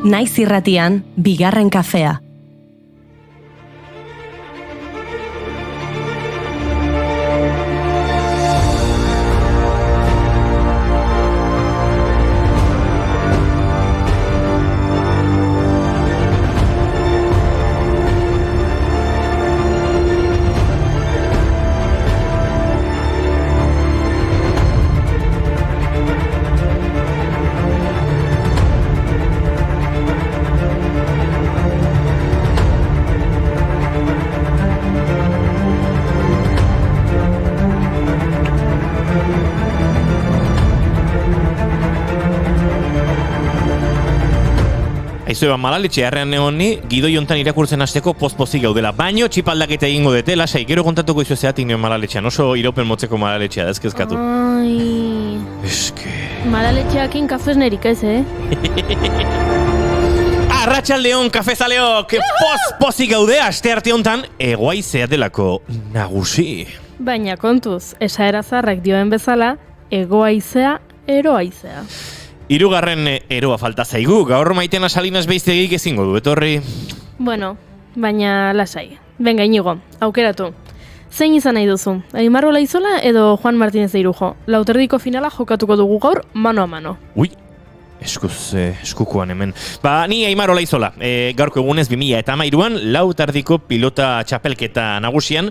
Naiz irratian, bigarren kafea. Aizu Malaletxe harrean honi, gidoi hontan irakurtzen hasteko pozpozik gaudela. Baino txipaldaketa egingo dute, lasai, gero kontatuko izu zeatik nioen Malaletxean. Oso iraupen motzeko Malaletxea da, ezkezkatu. Ai... Eske... Malaletxeakin kafez nerik ez, Arratsaldeon kafezaleok, pozik gaude, aste arte hontan, egoaizea delako nagusi. Baina kontuz, esaera zarrak dioen bezala, egoaizea, eroaizea. Hirugarren eroa falta zaigu, gaur Maitena Salinas Beiztegik ezingo du, etorri. Bueno, baina lasai. Benga, Inigo, aukeratu. Zein izan nahi duzu? Aimar Olaizola edo Juan Martínez de Irujo? Lauterdiko finala jokatuko dugu gaur, mano a mano. Ui, eskukoan hemen. Ni Aimar Olaizola, gaurko egunez 2013an, lauterdiko pilota txapelketa nagusian,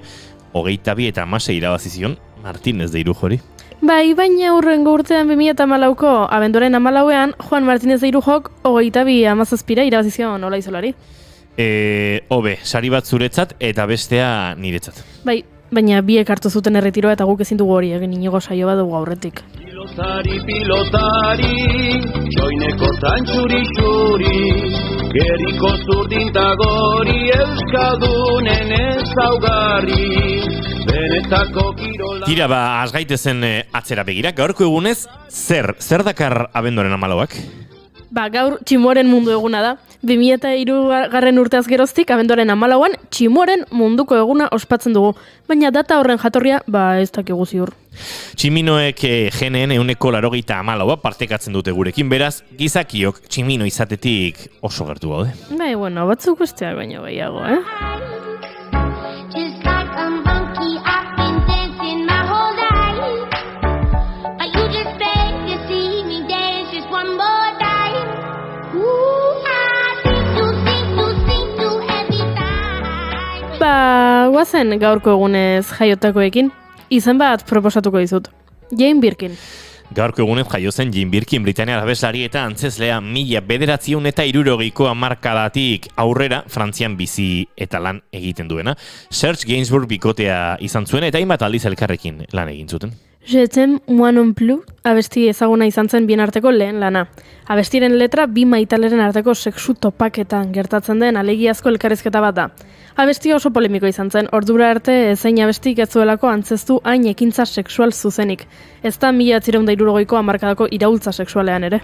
22 eta 16 irabazizion Martínez de Irujori. Bai, baina hurrengo urtean 2014ko abenduaren 14ean Juan Martínez de Irujok 22-17 irabazizion Olaizolari. Hobe, sari bat zuretzat eta bestea niretzat. Bai, baina biek hartu zuten erretiroa eta guk ezin dugu hori egin Inigo saio bat dugu aurretik. Pilotari, joineko tantxuri-xuri, geriko zurdintagori, euskadunen ezaugarri, benetako kirola... Tira, azgaitezen atzera begira, gaurko egunez, zer dakar abenduaren 14ak? Gaur tximoren mundu eguna da. 2003 urteaz geroztik, abenduaren 14an, tximoren munduko eguna ospatzen dugu. Baina data horren jatorria, ez dakigu ziur. Tximinoek geneen 184 partekatzen dute gurekin, beraz, gizakiok tximino izatetik oso gertu gaude. Bai, bueno, batzuk besteak baino gehiago, Guazen gaurko egunez jaiotakoekin, izen bat proposatuko dizut. Jane Birkin. Gaurko egunez jaio zen Jane Birkin, Britania abeslari eta antzezlea 1960ko hamarkadatik aurrera Frantzian bizi eta lan egiten duena. Serge Gainsbourg bikotea izan zuen eta hainbat aldiz elkarrekin lan egin zuten. Je t'aime moi non plus, abesti ezaguna izan zen bien arteko lehen lana. Abestiren letra bi maitaleren arteko sexu topaketan gertatzen den alegiazko elkarrizketa bat da. Abesti oso polemiko izan zen, ordura arte ezein abestik ez zuelako antzestu hain ekintza sexual zuzenik. Ez da 1960ko hamarkadako iraultza sexualean ere.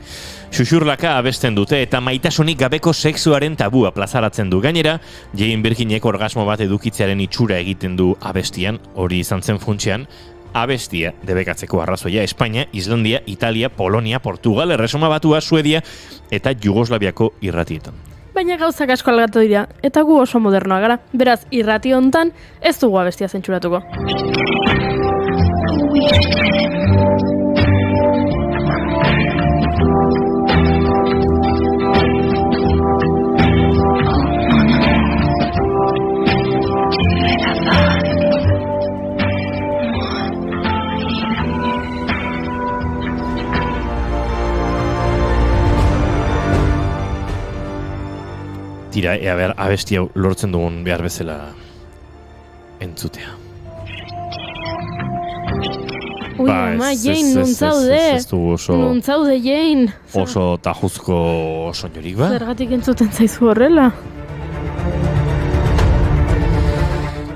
Xuxurlaka abesten dute eta maitasunik gabeko sexuaren tabua plazaratzen du. Gainera, Jane Birkinek orgasmo bat edukitzearen itxura egiten du abestian, hori izan zen funtsean, abestia debekatzeko arrazoia Espainia, Islandia, Italia, Polonia, Portugal, Erresuma Batua, Suedia eta Jugoslaviako irratietan. Baina gauzak asko aldatu dira, eta gu oso modernoa gara. Beraz, irrati hontan ez dugu abestia zentsuratuko. Tira, abesti hau lortzen dugun behar bezala entzutea. Ui, ama, Jane, nuntzaude? Nuntzaude, Jane? Oso tajuzko soinorik ba? Zergatik entzuten zaizu horrela?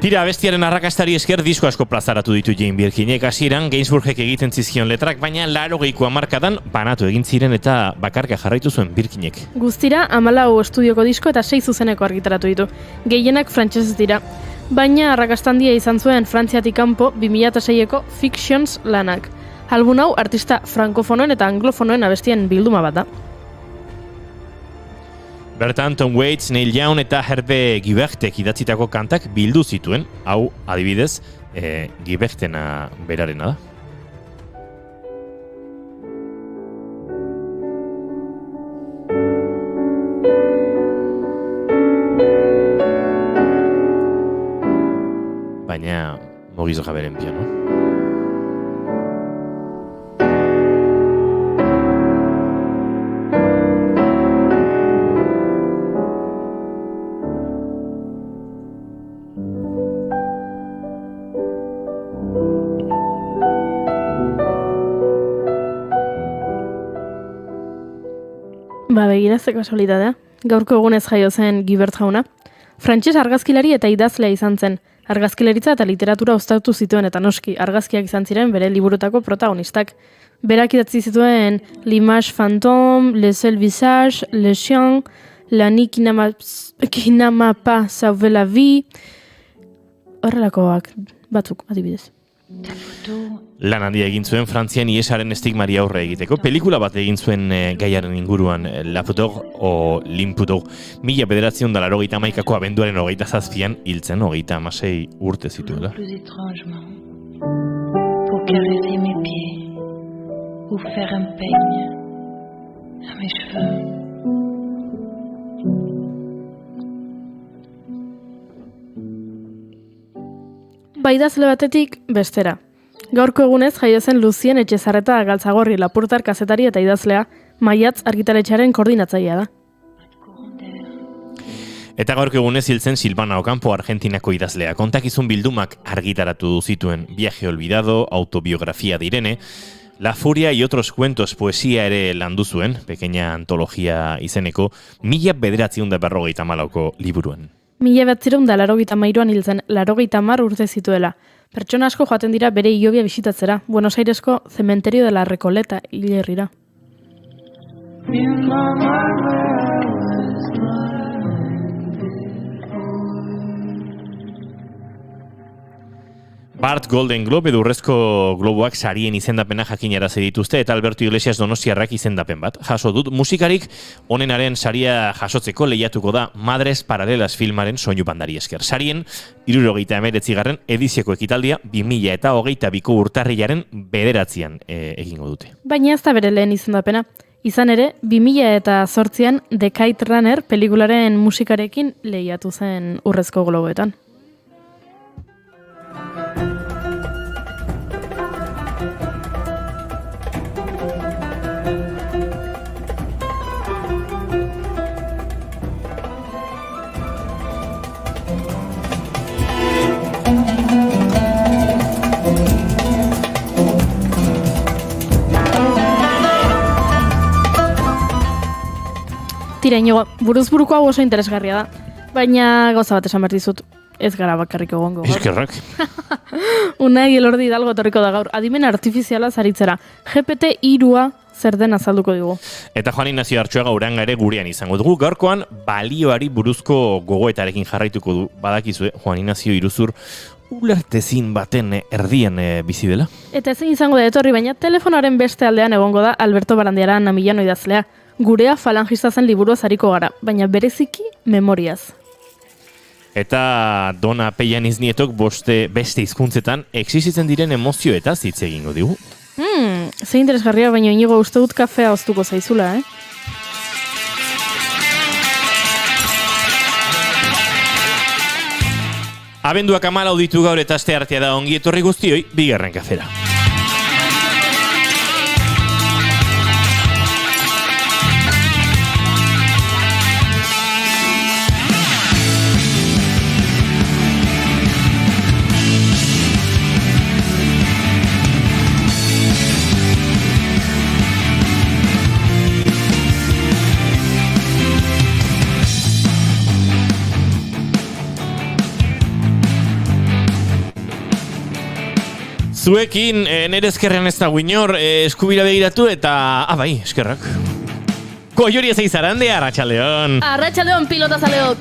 Tira, abestiaren arrakastari esker disko asko plazaratu ditu Jane Birkinek. Hasieran Gainsbourgek egiten zizkion letrak, baina 80ko hamarkadan banatu egin ziren eta bakarka jarraitu zuen Birkinek. Guztira 14 estudioko disko eta 6 zuzeneko argitaratu ditu. Gehienak frantsesez dira. Baina arrakasta handia izan zuen Frantziatik kanpo 2006ko Fictions lanak. Album hau artista frankofonoen eta anglofonoen abestien bilduma bat da. Bertan, Tom Waits, Neil Young eta Hervé Guibertek idatzitako kantak bildu zituen, hau adibidez, Guibertena berarena da. Baina Maurice Ravelren piano. Begirazteko kasualitatea. Gaurko egunez jaio zen Guibert jauna. Frantses argazkilari eta idazlea izan zen. Argazkilaritza eta literatura ostatu zituen eta noski, argazkiak izan ziren bere liburutako protagonistak. Berak idatzi zituen L'image fantôme, Le seul visage, Le chien, La nuit qui n'a pas sauvé la vie. Horrelakoak batzuk adibidez. Lan handia egin zuen Frantzian iesaren estigmari aurre egiteko. Pelikula bat egin zuen gaiaren inguruan, La Pudor o L'Impudor. 1981ko abenduaren 27an hiltzen, 36 urte zituela. Plus étrangement, pour caresser mes pieds, ou faire un peigne à mes cheveux. Baidazle batetik bestera. Gaurko egunez jaio zen Lucien Etxezarreta Galtzagorri lapurtar kazetari eta idazlea, Maiatz argitaletxearen koordinatzailea da. Eta gaurko egunez hiltzen Silvana Ocampo Argentinako idazlea. Kontakizun bildumak argitaratu zituen Viaje olvidado, Autobiografía de Irene, La furia y otros cuentos poesia ere landu zuen, pequeña antologia izeneko, 1954ko liburuen. 1983an hiltzen, 80 urte zituela. Pertsona asko joaten dira bere hilobia bisitatzera, Buenos Airesko Cementerio de la Recoleta hilerrira. Bart Golden Globe edo Urrezko Globoak sarien izendapena jakinarazi dituzte eta Alberto Iglesias Donostiarrak izendapen bat jaso dut. Musikarik onenaren saria jasotzeko lehiatuko da Madres Paralelas filmaren soinu bandari esker. Sarien 79. edizioko ekitaldia 2022ko urtarrilaren 9an egingo dute. Baina ez da bere lehen izendapena. Izan ere, 2008an The Kite Runner pelikularen musikarekin lehiatu zen Urrezko Globoetan. Tira, Inigo, buruzburuko hau oso interesgarria da, baina gauza bat esan behar dizut, ez gara bakarrik egongo gaur. Eskerrak. Unai Elordi Hidalgo etorriko da gaur, adimen artifiziala zaritzera, GPT-3 zer den azalduko digu. Eta Juan Ignacio Artxuaga Uranga ere gurean izango dugu. Gaurkoan balioari buruzko gogoetarekin jarraituko du. Badakizue, Juan Ignacio iruzur ulertezin baten erdien bizi dela. Eta ezin izango da etorri, baina telefonoaren beste aldean egongo da Alberto Barandiaran Namillano idazlea. Gurea falangista zen liburuaz hariko gara, baina bereziki memoriaz. Eta Dona Pellaniz Nietok beste hizkuntzetan existitzen diren emozioetaz hitz egingo digu. Ze interesgarria, baina Inigo uste dut kafea oztuko zaizula, Abenduak 14 ditu gaur eta asteartea da, ongi etorri guztioi, bigarren kafera. Zuekin, nire eskerrean ez dago inor, eskubira begiratu eta, bai, eskerrak. Koiori ez eizarande, Arratxaldeon. Arratxaldeon, pilota zaleok.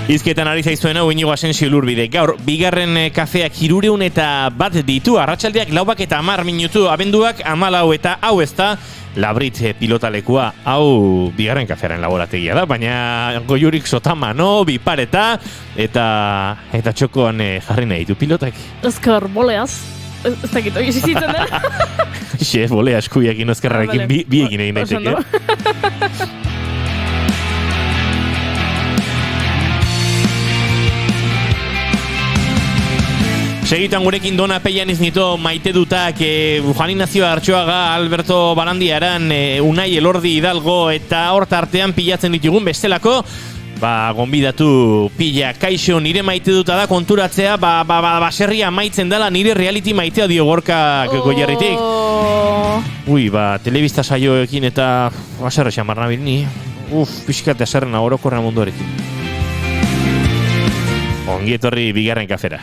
Izketan ari zaizuena Iñigo Asensio Lurbide. Gaur, bigarren kafeak 301 ditu, arratsaldeak 4:10 minutu, abenduak 14 eta hau ez da, Labrit pilotalekua, hau bigarren kafearen laborategia da, baina Goiurik sotamano, bipareta, eta txokoan jarri nahi du pilotak. Ezker, boleaz. Ez dakit, hori zizitzen da? Xe, bolea eskuiakin ezkerrarekin bi egin egin daiteke. Segitan gurekin Dona Peian iznito maite dutak, Juan Ignacio Artxoaga, Alberto Barandiaran, Unai Elordi Hidalgo eta horta artean pilatzen ditugun bestelako, gonbidatu pila, kaixo, nire maite duta da konturatzea, baserria maitzen dela nire reality maitea dio Gorka Goierritik. Ui, telebista saioekin eta baserra xamar nabil ni. Pixkat aserrena orokorra munduarekin. Ongi etorri bigarren kafera.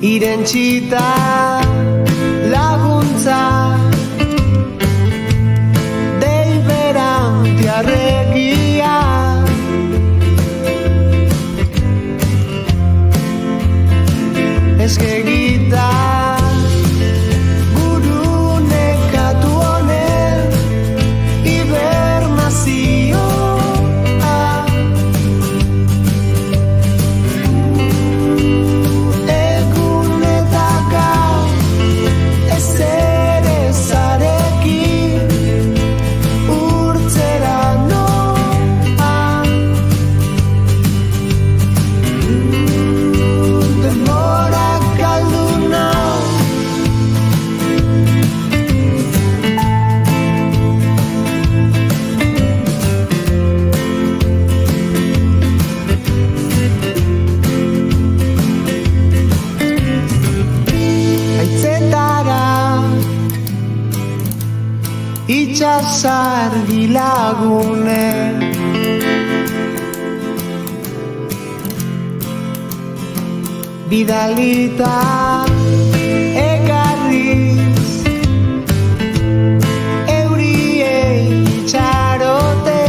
Irentsita laguntza deiberantiarregia eskegita guru nekatu honen hibernazioa Itxasargi lagune bidalita ekarriz euriei itxarote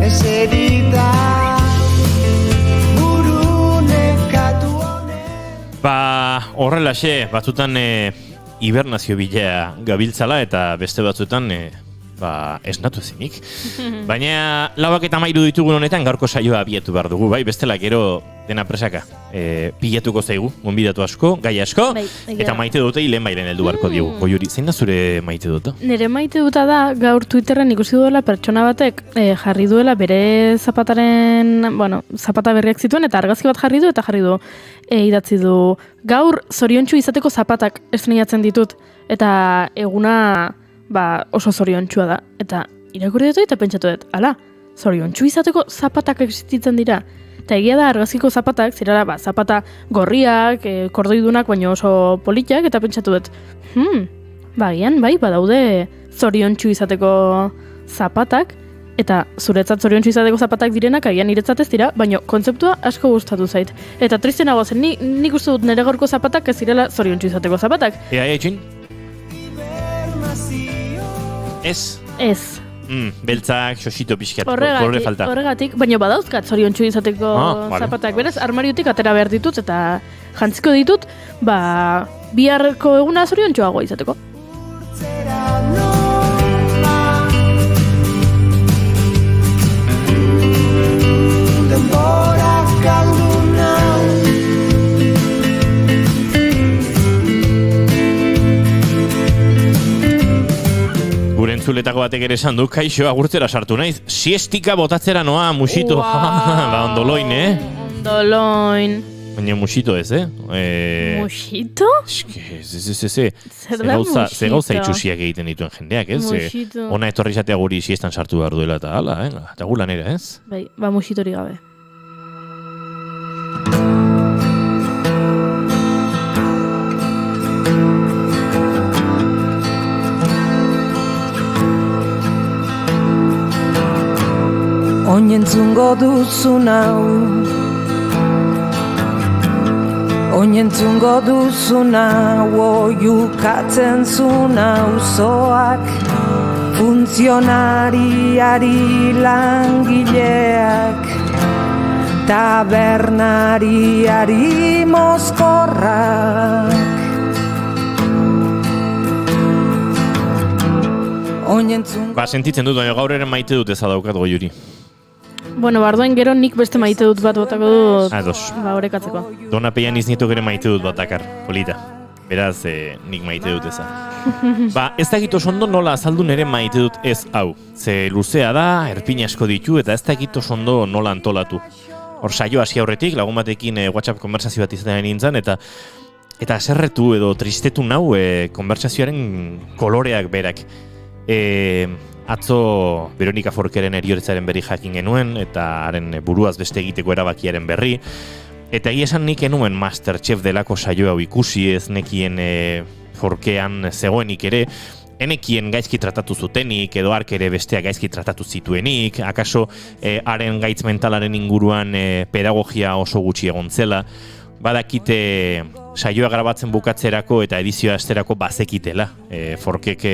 eserita horrelaxe, batzutan hibernazio bila gabiltzala eta beste batzutan esnatu ezinik. Baina 4:13 ditugun honetan gaurko saioa abiatu behar dugu, bai? Bestela gero dena presaka. Pilatuko zaigu, gonbidatu asko, gai asko, eta maite dute lehen heldu beharko diogu. Goiuri, zein da zure maite duta? Nire maite duta da, gaur Twitterren ikusi duela pertsona batek jarri duela bere zapataren, zapata berriak zituen, eta argazki bat jarri du, eta jarri du, idatzi du, gaur zoriontsu izateko zapatak estrenatzen ditut, eta eguna oso zoriontsua da. Eta irakurri dut eta pentsatu dut, ala, zoriontsu izateko zapatak existitzen dira. Eta egia da argazkiko zapatak, zirela zapata gorriak, kordoidunak, baina oso politak, eta pentsatu dut, bagian, badaude zoriontsu izateko zapatak, eta zuretzat zoriontsu izateko zapatak direnak, agian niretzat ez dira, baina kontzeptua asko gustatu zait. Eta tristenago zen, nik uste dut nire gaurko zapatak ez zirela zoriontsu izateko zapatak. Etxin? Ez? Ez. Beltzak, xosito pixkat, korre falta. Horregatik, baina badauzkat zoriontsu izateko zapatak. Beraz, armariotik atera behar ditut eta jantziko ditut, biharko eguna zoriontsuagoa izateko. Gure entzuletako batek ere esan du, kaixo agurtzera sartu naiz, siestika botatzera noa, musito, ondoloin, Doloin. Baina musito ez, Musito? Zer da Ze musito? gauza itxusiak egiten dituen jendeak, ez? Musito. Ona etorri izatea guri siestan sartu behar duela eta hala, eta gu lanera, ez? Bai, musitori gabe. Oinentzungo duzun hau, oinentzungo duzun hau, oiukatzen zun auzoak, funtzionariari langileak, tabernariari mozkorrak. Oinentzungo... Sentitzen dut, baina gaur ere maite dut ez adaukat Goiuri. Bueno, bardoen gero nik beste maite dut bat botako dut, Ados. Orekatzeko. Dona Peian iznietok ere maite dut batakar, polita. Beraz, nik maite dut eza. Ez dakit oso ondo nola azaldu nere maite dut ez hau. Ze luzea da, erpin asko ditu, eta ez dakit oso ondo nola antolatu. Hor saio hasi aurretik, lagun batekin WhatsApp konversazio bat izaten nintzen, eta aserretu edo tristetu nau konversazioaren koloreak berak. Atzo Veronika Forqueren heriotzaren berri jakin genuen, eta haren buruaz beste egiteko erabakiaren berri. Eta egia esan nik enuen Masterchef delako saio hau ikusi, ez nekien Forquean zegoenik ere, enekien gaizki tratatu zutenik, edo ark ere besteak gaizki tratatu zituenik, akaso haren gaitz mentalaren inguruan pedagogia oso gutxi egon zela, badakite saioa grabatzen bukatzerako eta edizioa esterako bazekitela. Forkek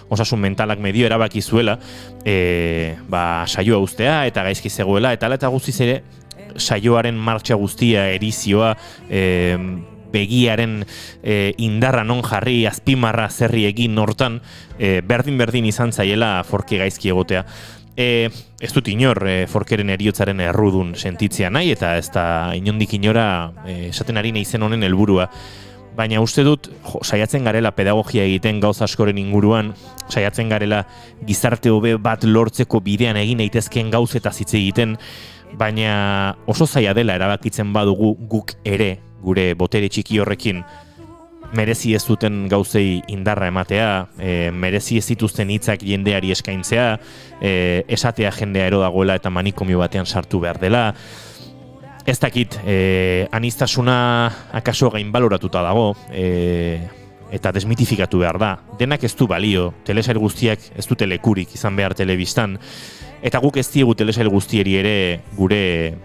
osasun mentalak medio erabaki zuela, saioa uztea eta gaizki zegoela, eta guztiz ere saioaren martxa guztia, edizioa, begiaren indarra non jarri, azpimarra zerri egin hortan, berdin izan zaiela Forke gaizki egotea. Ez dut inor Forkeren heriotzaren errudun sentitzea nahi, eta ez da inondik inora esaten ari naizen honen helburua. Baina uste dut, saiatzen garela pedagogia egiten gauza askoren inguruan, saiatzen garela gizarte hobe bat lortzeko bidean egin daitezkeen gauzetaz hitz egiten, baina oso zaila dela erabakitzen badugu guk ere, gure botere txiki horrekin, merezi ez duten gauzei indarra ematea, merezi ez dituzten hitzak jendeari eskaintzea, esatea jendea ero dagoela eta manikomio batean sartu behar dela. Ez dakit, aniztasuna akaso gainbaloratuta dago, eta desmitifikatu behar da. Denak ez du balio, telesail guztiak ez dute lekurik izan behar telebistan, eta guk ez diegu telesail guztieri ere gure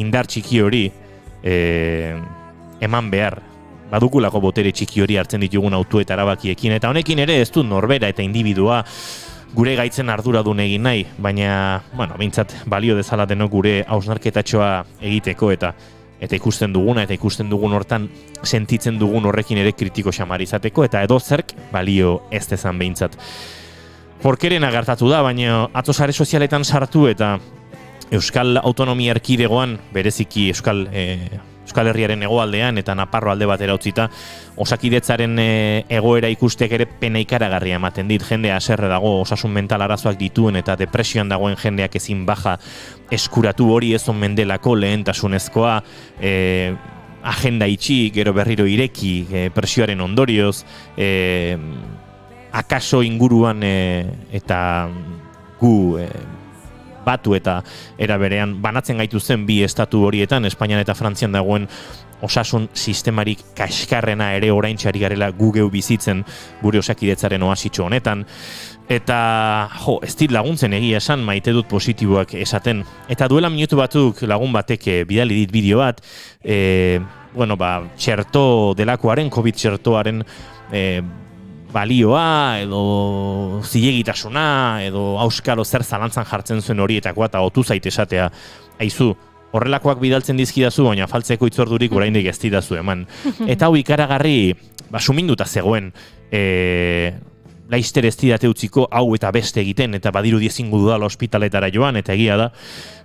indar txiki hori eman behar. Badukulako botere txiki hori hartzen ditugun autu eta erabakiekin, eta honekin ere ez du norbera eta individua gure gaitzen arduradun egin nahi, baina, behintzat balio dezala denok gure hausnarketatxoa egiteko eta ikusten duguna, eta ikusten dugun hortan sentitzen dugun horrekin ere kritiko xamar izateko, eta edo zerk balio ez dezan behintzat. Forkeren agertatu da, baina atzo sare sozialetan sartu eta Euskal Autonomia Erkidegoan, bereziki Euskal Herriaren hegoaldean eta Naparro alde batera utzita, Osakidetzaren egoera ikustek ere pena ikaragarria ematen dit. Jendea haserre dago, osasun mental arazoak dituen eta depresioan dagoen jendeak ezin baja eskuratu, hori ez omen delako lehentasunezkoa, agenda itxi, gero berriro ireki, presioaren ondorioz, akaso inguruan eta gu batu eta era berean banatzen gaituzten bi estatu horietan, Espainian eta Frantzian dagoen osasun sistemarik kaskarrena ere oraintxari garela gu geu bizitzen gure Osakidetzaren oasitxo honetan. Eta, ez dit laguntzen egia esan, maite dut positiboak esaten. Eta duela minutu batzuk lagun batek bidali dit bideo bat, txerto delakoaren, COVID txertoaren balioa, edo zilegitasuna, edo auskalo zer zalantzan jartzen zuen horietakoa, eta otu zait esatea, aizu, horrelakoak bidaltzen dizkidazu, baina faltzeko itzordurik oraindik ez didazu eman. Eta hau ikaragarri, suminduta zegoen, laister ez didate utziko hau eta beste egiten, eta badiru diezingu dudala ospitaletara joan, eta egia da,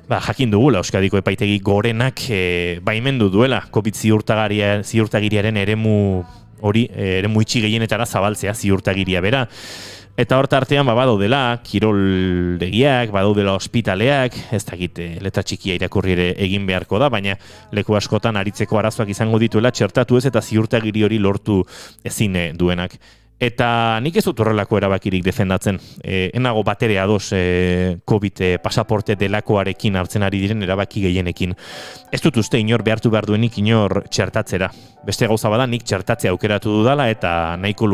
jakin dugula Euskadiko epaitegi gorenak baimendu duela COVID ziurtagiriaren eremu hori, eremu itxi gehienetara zabaltzea ziurtagiria bera. Eta hor tartean badaudela kiroldegiak, badaudela ospitaleak, ez dakit letra txikia irakurri ere egin beharko da, baina leku askotan aritzeko arazoak izango dituela txertatu ez eta ziurtagiri hori lortu ezin duenak. Eta nik ez dut horrelako erabakirik defendatzen. Enago batere ados COVID pasaporte delakoarekin hartzen ari diren erabaki gehienekin. Ez dut uste inor behartu behar duenik inor txertatzera. Beste gauza bada nik txertatzea aukeratu dudala eta nahiko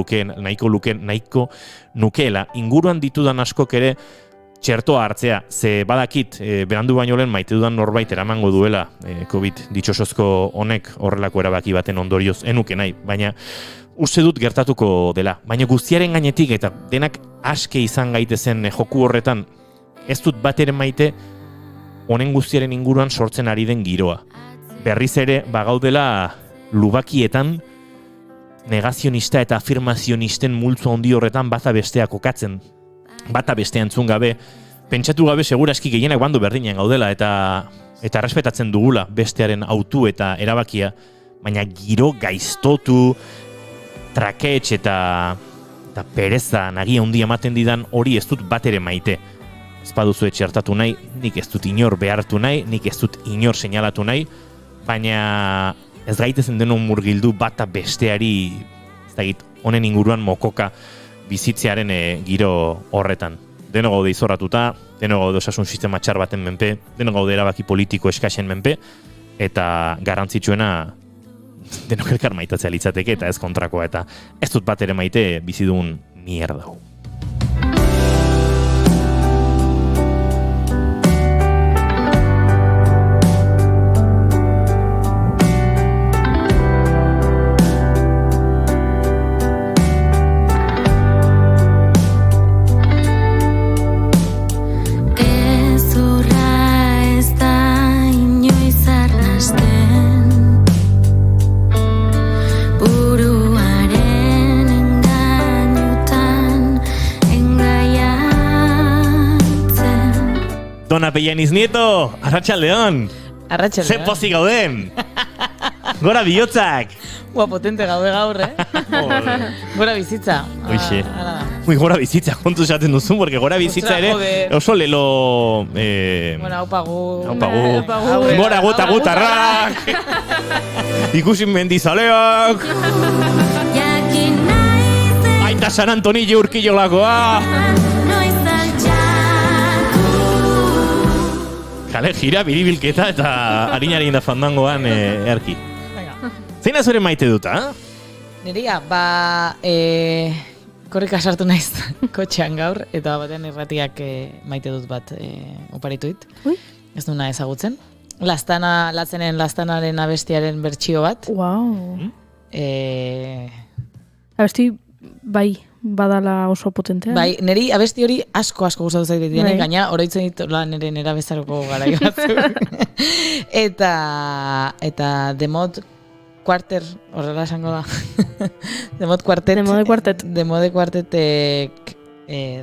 nukeela. Inguruan ditudan askok ere txertoa hartzea. Ze badakit, berandu baino lehen maite dudan norbait eramango duela COVID ditxosozko honek horrelako erabaki baten ondorioz enuke nahi, baina uste dut gertatuko dela. Baina guztiaren gainetik eta denak aske izan gaitezen joku horretan, ez dut bat ere maite honen guztiaren inguruan sortzen ari den giroa. Berriz ere, bagaudela lubakietan negazionista eta afirmazionisten multzo handi horretan bata bestea kokatzen. Bata bestea entzun gabe, pentsatu gabe seguraski gehienak bandu berdinean gaudela eta respetatzen dugula bestearen autu eta erabakia, baina giro gaiztotu, traketx eta pereza nagia handi ematen didan hori ez dut bat ere maite. Ez baduzu txertatu nahi, nik ez dut inor behartu nahi, nik ez dut inor seinalatu nahi, baina ez gaitezen denon murgildu bata besteari, ez dakit, honen inguruan mokoka bizitzearen giro horretan. Deno gaude izorratuta, deno gaude osasun sistema txar baten menpe, deno gaude erabaki politiko eskasen menpe, eta garrantzitsuena denok elkar maitatzea litzateke eta ez kontrakoa, eta ez dut bat ere maite bizidun mierda hau. Dona Pellaniz Nieto, arratsaldeon. Arratsaldeon. Ze pozik gauden. Gora bihotzak. Potente gaude gaur, Gora bizitza. Oixe. Gora bizitza, kontu esaten duzu, porque gora bizitza ere oso lelo... Bueno, haupagu. Gora gota gutarrak. Ikusin mendizaleak. Aita San Antonio urkillolakoa. Kale, gira, biribilketa eta harinari da fandangoan erki. Zein azure maite duta? Neria, korrika sartu naiz kotxean gaur, eta batean irratiak maite dut bat oparituit. Ez duna ezagutzen. Lastanaren abestiaren bertsio bat. Wow. Abesti, bai, badala oso potentea. Bai, niri abesti hori asko gustatu zait beti, gaina oroitzen dit nire nera bezaroko garai batzuk. eta The Mod Quarter, horrela esango da. The Mod Quartetek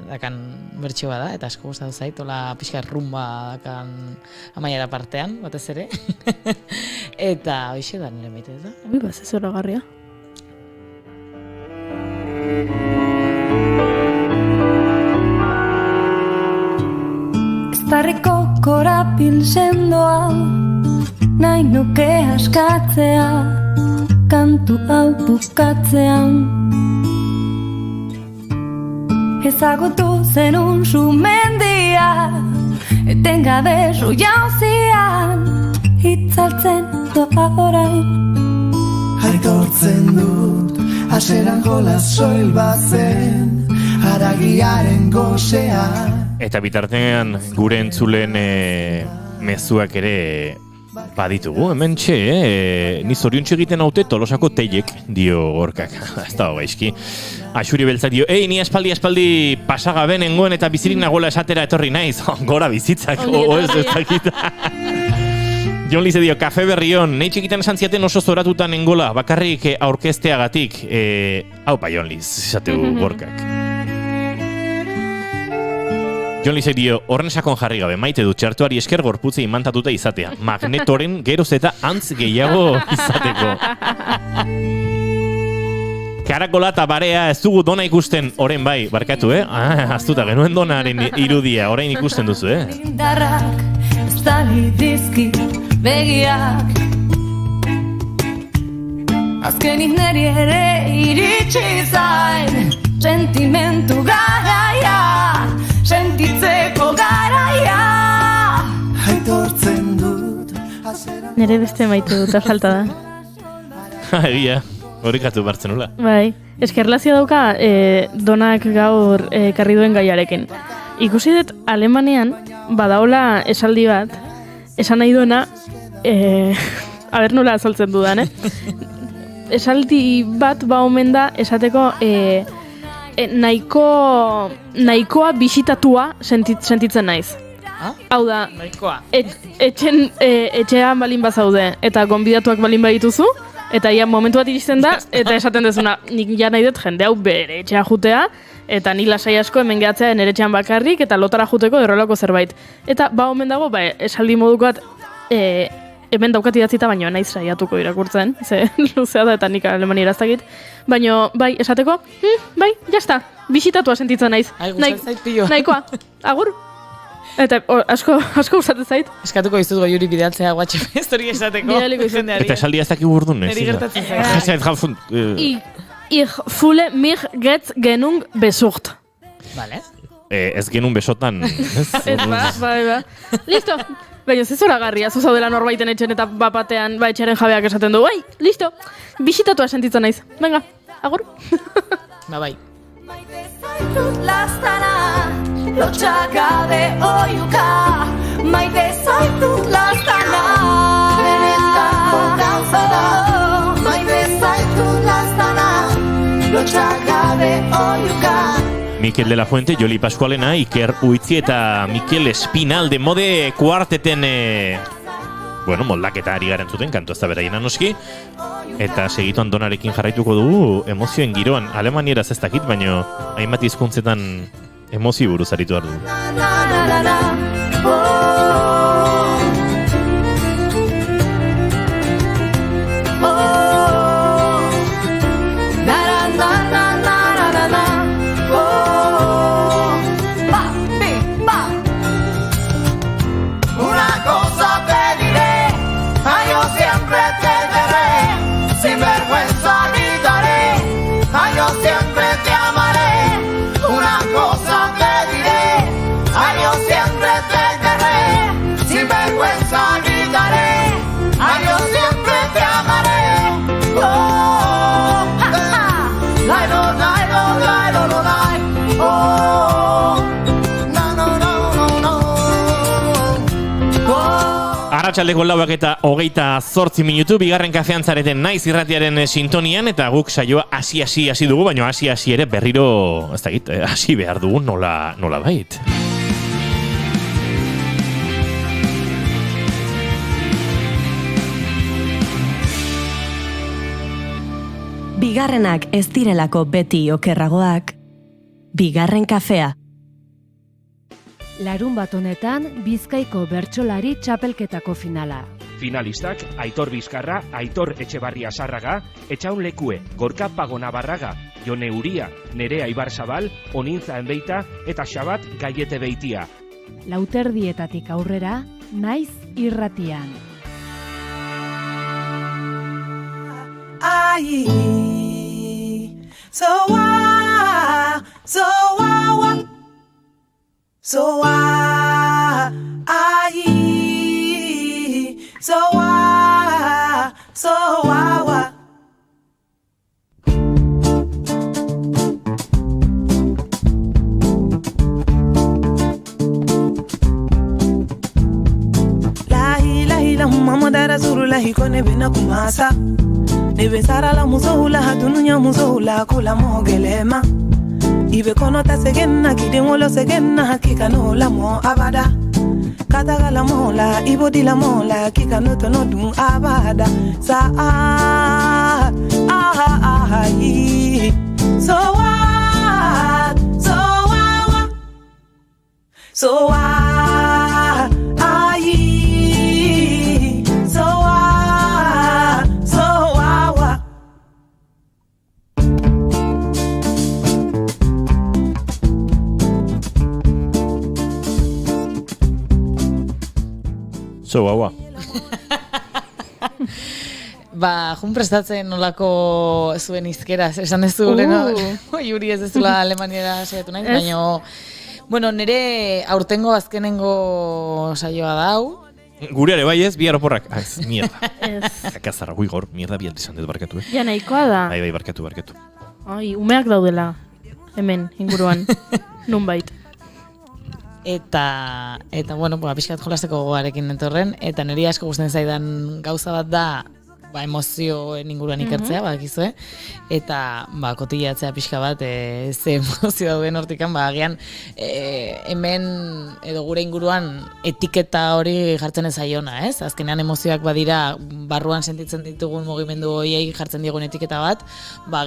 dakan bertxio bada, eta asko gustatu zait, hola pixka rumba dakan amaiera partean, batez ere. Eta hoxe da nire maite da. Ui, ez zoragarria. Zarriko korapil sendoa, nahi nuke askatzea, kantu hau bukatzean. Ezagutu zenun sumendia, etengabe jauzian, hitzaltzen doa orain. Aitortzen dut, aseran jola soil bazen, haragiaren gosean. Eta bitartean gure entzulen mezuak ere baditugu, hemen ni zoriontxe egiten haute Tolosako teiek, dio Gorkak. Ez da gaizki. Axuri beltzak dio, ni aspaldi pasagabe nengoen eta bizirik nagoela esatera etorri naiz. Gora bizitzak, ez dakita. Jon Lize dio, kafe berrion, nahi txikitan esan ziaten oso zoratuta nengola, bakarrik aurkezteagatik. Haupa Jon Liz, esateu Gorkak. Jon Lize dio, horren sakon jarri gabe, maite du txertuari esker gorputze imantatuta izatea. Magnetoren geroz eta antz gehiago izateko. Karakola eta barea ez dugu dona ikusten, orain bai, barkatu, aztuta genuen donaren irudia, orain ikusten duzu, Indarrak estali dizki begiak azkenik neri ere iritsi zain sentimentu garaia sentitzeko garaia Aitortzen dut Nere beste maite dut, falta da. Egia, horikatu bartzen nula. Bai, eskerlazia dauka donak gaur karri duen gaiarekin. Ikusi dut Alemanean badaola esaldi bat, esan nahi duena, aber nola azaltzen dudan, Esaldi bat ba omen da esateko nahikoa bisitatua sentitzen naiz. Hau da, Nahikoa. Etxean balin bazaude eta gonbidatuak balin badituzu, eta ia momentu bat iristen da, eta esaten dezuna, nik ja nahi dut jende hau bere etxea jutea, eta ni lasai asko hemen gehatzea nere etxean bakarrik, eta lotara juteko errolako zerbait. Eta ba omen dago, esaldi moduko bat, hemen daukat idatzita, baina naiz saiatuko irakurtzen, ze luzea da eta nik alemaniera ez dakit. Baina, bai, esateko, bai, jazta, bisitatua sentitzen naiz. Nahikoa, agur. Eta asko gustatzen zait. Eskatuko dizut goiuri bidaltzea WhatsApp hori esateko. Jendeari. Eta esaldia ez dakik urdun, ez? Neri gertatzen zait. Ich fühle mich jetzt genug besucht. Vale. Ez genuen besotan. Ez ba. Listo. Baina ez zoragarria, zaudela norbaiten etxen eta bapatean etxearen jabeak esaten du. Bai, listo. Bisitatua sentitzen naiz. Venga, agur. Bai. Maite zaitut lastana, lotxagabe oiuka. Maite zaitut lastana, benetako gauza da. Maite zaitut lastana, lotxagabe oiuka. Mikel de la Fuente, Joli Pascualena, Iker Uitzi eta Mikel Espinalde mode kuarteten moldaketa ari garen zuten, kantu ez da beraien noski. Eta segituan donarekin jarraituko dugu emozioen giroan. Alemanieraz ez dakit, baina hainbat hizkuntzetan emozio buruz aritu behar dugu. Arratsaldeko 4:28 minutu, bigarren kafean zareten naiz irratiaren sintonian, eta guk saioa hasi dugu, baina hasi ere berriro, ez dakit, hasi behar dugu nola bait. Bigarrenak ez direlako beti okerragoak. Bigarren kafea. Larun bat honetan, Bizkaiko bertsolari txapelketako finala. Finalistak, Aitor Bizkarra, Aitor Etxebarria Sarraga, Etxaun Lekue, Gorka Pagona Barraga, Jone Uria, Nerea Ibarzabal, Onintza Enbeita eta Xabat Gaiete Beitia. Lauterdietatik aurrera, naiz irratian. Ai, so wa, so ai, so wa. La Muhammad Rasulullah kone bina kumasa. Nebe sara la musohula hatununya musohula kula mogelema. Ibe kono ta segenna kidemolo segenna hakika no la mo abada. Kataga la mola ibodi la mola kika no to no dun abada. Sa so duzu, haua. Jun prestatzen nolako zuen izkeraz, esan dezu leno, Juri ez dezula Alemaniera saiatu nahi, baina, bueno, nire aurtengo azkenengo saioa dau. Gureare bai ez, bihar oporrak. Ez, mierda. Akazarra, gor, mierda bihar izan dut barkatu, Ja, nahikoa da. Bai, barkatu. Ai, umeak daudela, hemen, inguruan, nunbait. Eta bueno, pixkat jolasteko gogoarekin entorren, eta niri asko gustatzen zaidan gauza bat da, emozioen inguruan ikertzea, badakizue, eta kotillatzea pixka bat, ze emozio dauden hortikan, agian hemen edo gure inguruan etiketa hori jartzen ez zaiona, ez? Azkenean emozioak badira barruan sentitzen ditugun mugimendu horiei jartzen diegun etiketa bat,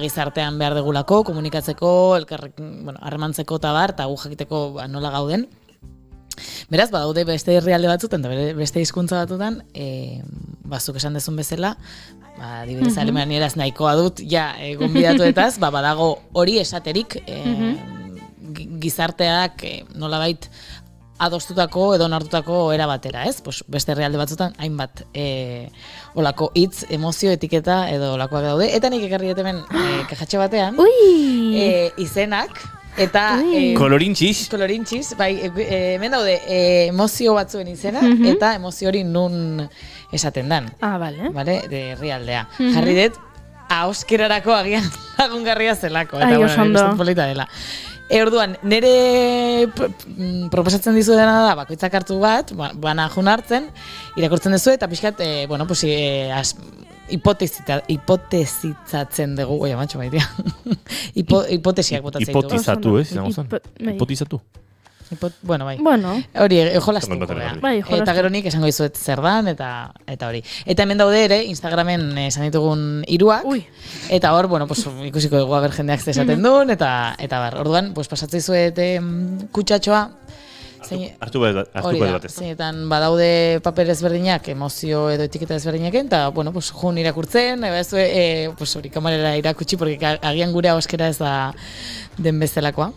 gizartean behar degulako, komunikatzeko, harremantzeko eta bar, eta gu jakiteko nola gauden. Beraz, badaude beste herrialde batzutan, eta beste hizkuntza batzutan, bazuk esan dezun bezala, adibidez alemanieraz nahikoa dut, gonbidatuetaz, badago hori esaterik gizarteak nolabait adostutako edo onartutako era batera, ez? Beste herrialde batzutan, hainbat olako hitz, emozio, etiketa edo olakoak daude, eta nik ekarri hemen kajatxe batean, izenak, eta kolorintxiz, bai, hemen daude emozio batzuen izena, eta emozio hori nun esaten dan. Vale, de herrialdea. Jarri dut, ahoskerarako agian lagungarria zelako, eta bueno, polita dela. Orduan, nire proposatzen dizu dena da, bakoitzak hartu bat, bana jun hartzen, irakurtzen duzu, eta pixkat, hipotezitzatzen dugu, oia, matxo baitia. Hipotesiak botatzen dugu. Hipotizatu, ez? Hipotizatu. Bueno, bai. Hori, jolastuko. Eta gero nik esango dizuet zer dan, eta hori. Eta hemen daude ere, Instagramen esan ditugun 3, eta hor, bueno, ikusiko dugu aber jendeak zesaten duen, eta bar, orduan, pasatzen dizuet kutsatxoa, hartu batez. Zeinetan badaude paper ezberdinak, emozio edo etiketa ezberdinak, eta, bueno, jun irakurtzen, hori kamarera irakutsi, porque agian gure ahoskera ez da den bestelakoa.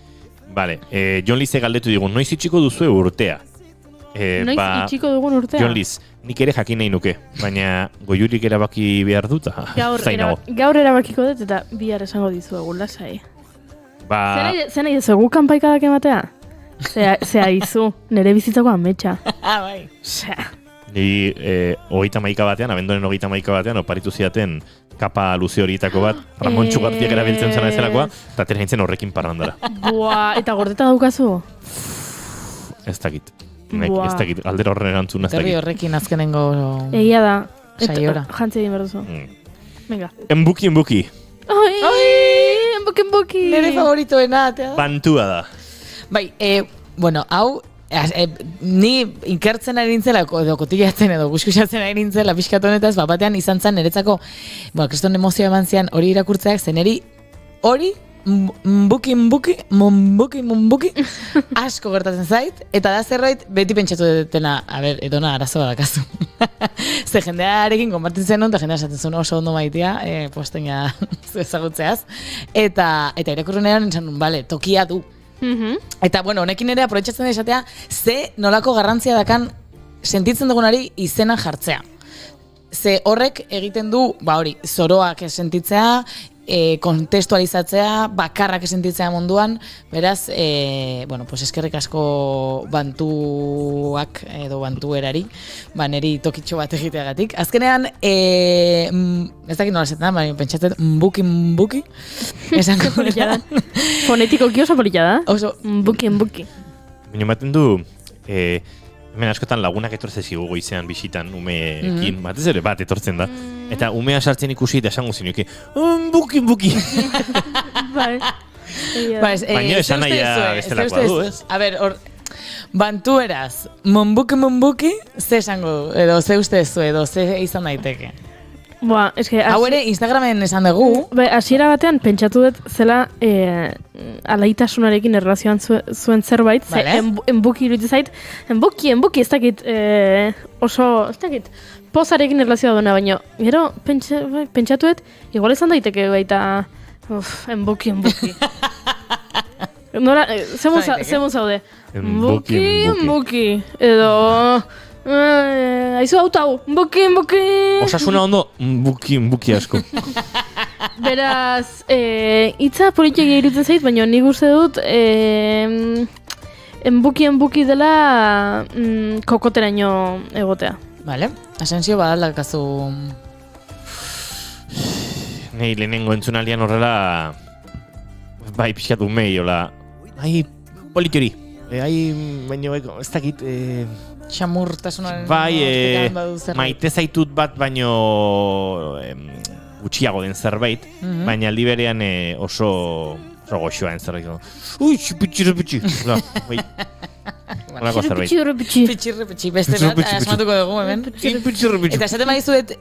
Vale, Jon Lize galdetu digun, noiz itxiko duzue urtea? Noiz itxiko dugun urtea? Jon Liz, nik ere jakin nahi nuke, baina goiurik erabaki behar dut, Gaur erabakiko dut eta bihar esango dizuegu, lasai. Zer nahi duzu, gu kanpaikadak ematea? Zea izu, nire bizitzako ametsa. Bai. Ni 31 batean, abenduaren 31 batean, oparitu ziaten kapa luze horietako bat, Ramon Txugartiak erabiltzen zena ezelakoa, eta terhaintzen horrekin parrandara. Eta gordeta daukazu? Ez dakit. Ez dakit, aldera horren erantzun ez dakit. Terri horrekin azkenengo egia da. Saiora. Jantzi egin behar duzu. Venga. Enbuki. Enbuki. Nire favoritoena. Bantua da. Bai, bueno, hau, ni ikertzen ari nintzela, edo kotillatzen edo guskusatzen ari nintzela pixkat honetaz, batean izan zen niretzako, kriston emozioa eman zian hori irakurtzeak, zeneri hori, mbuki, asko gertatzen zait, eta da zerbait beti pentsatu dutena, edona arazo badakazu. Ze jendearekin konpartitzen non, eta jendea esaten zuen oso ondo maitea, posteina ezagutzeaz, eta irakurrenean esan nun, tokia du. Eta, bueno, honekin ere aprobetxatzen da esatea, ze nolako garrantzia dakan sentitzen dugunari izena jartzea. Ze horrek egiten du, hori, zoroak sentitzea, kontestualizatzea, bakarrak sentitzea munduan, beraz, bueno, eskerrik asko bantuak edo bantuerari, neri tokitxo bat egiteagatik. Azkenean, ez dakit nola zetan, pentsatzen mbuki, esango polilla da. Fonetikoki oso polilla da. Oso mbuki. Baina maten du, hemen askotan lagunak etortzen zigu goizean bisitan umeekin, batez ere bat etortzen da. Eta umea sartzen ikusi eta esango zinuke, mbuki. Baina esan nahia bestelakoa du, ez? A ber, bantueraz, mbuki, ze esango, edo ze ustez edo ze izan daiteke. Hau ere, Instagramen esan dugu. Hasiera batean, pentsatu dut zela alaitasunarekin erlazioan zuen zerbait. Enbuki iruditzen zait. Enbuki, ez dakit oso, ez dakit, pozarekin erlazioa duena, baina gero pentsatu dut, igual izan daiteke baita, enbuki. Nora, zemon zaude? Enbuki. Edo... Aizu hau, bukin. Osasuna ondo, buki asko. Beraz, hitza politiegia irutzen zait, baina nik uste dut, buki dela kokoteraino egotea. Vale, Asensio badalakazu... Nei lehenengo entzunaldian horrela, bai pixkatu mei, hola, politiori, baino, ez dakit, Xamurtasunaren... bai, maite zaitut bat baino gutxiago den zerbait, baina aldi berean oso goxoa den zerbait. Ui, pitxi, bai. Horako zerbait. Pitxi, beste bat, asmatuko dugu hemen. Eta esaten maizuet,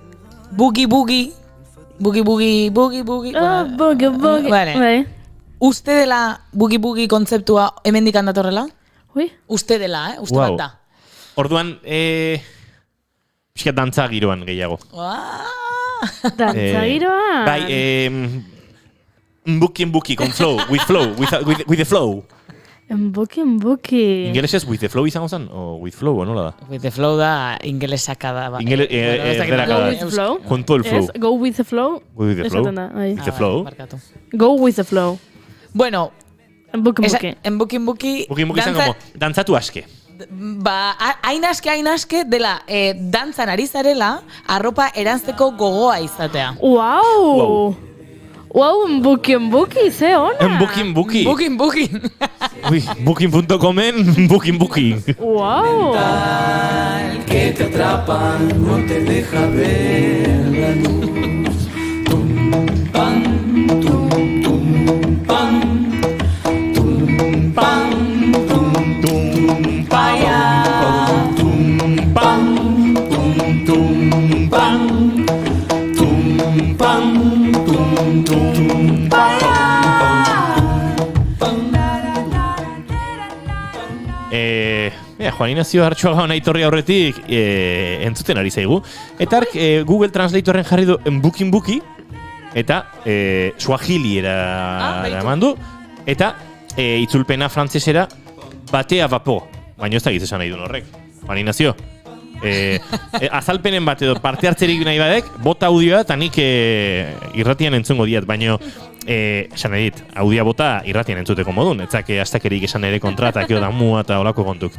bugi. Bai. Uste dela bugi kontzeptua hemendik handatorrela? Ui? Uste dela, uste bat da. Orduan, pixkat dantza giroan gehiago. Dantza giroan? Bai, buki, con flow, with the flow. Buki. Ingelesez with the flow izango zen, o with flow, o nola da? With the flow da ingelesaka da. Go with the flow? Junto el flow. Go with the flow? With the flow. With the flow. Go with the flow. Bueno, en buki. Buki izan como, dantzatu aske. Ba, hainaske dela, dantzan ari zarela, arropa erantzeko gogoa izatea. Wow, buki, ze ona. Bukin. Bukin. Uy, booking.comen, bukin. Wow. Que te atrapan, no te deja ver la luz. Tum, pam. Juan Ignacio Artxuaga hona itorri aurretik entzuten ari zaigu. Eta Google Translatorren jarri du buki eta Swahili eraman du. Eta itzulpena frantzesera batea vapo. Baina ez da gizesan nahi duen horrek. Juan Ignacio. Azalpenen bat edo parte hartzerik nahi badek, bota audioa eta nik irratian entzungo diat, baina esan edit, audia bota irratian entzuteko modun, etzake astakerik esan ere kontratake da mua eta olako kontuk.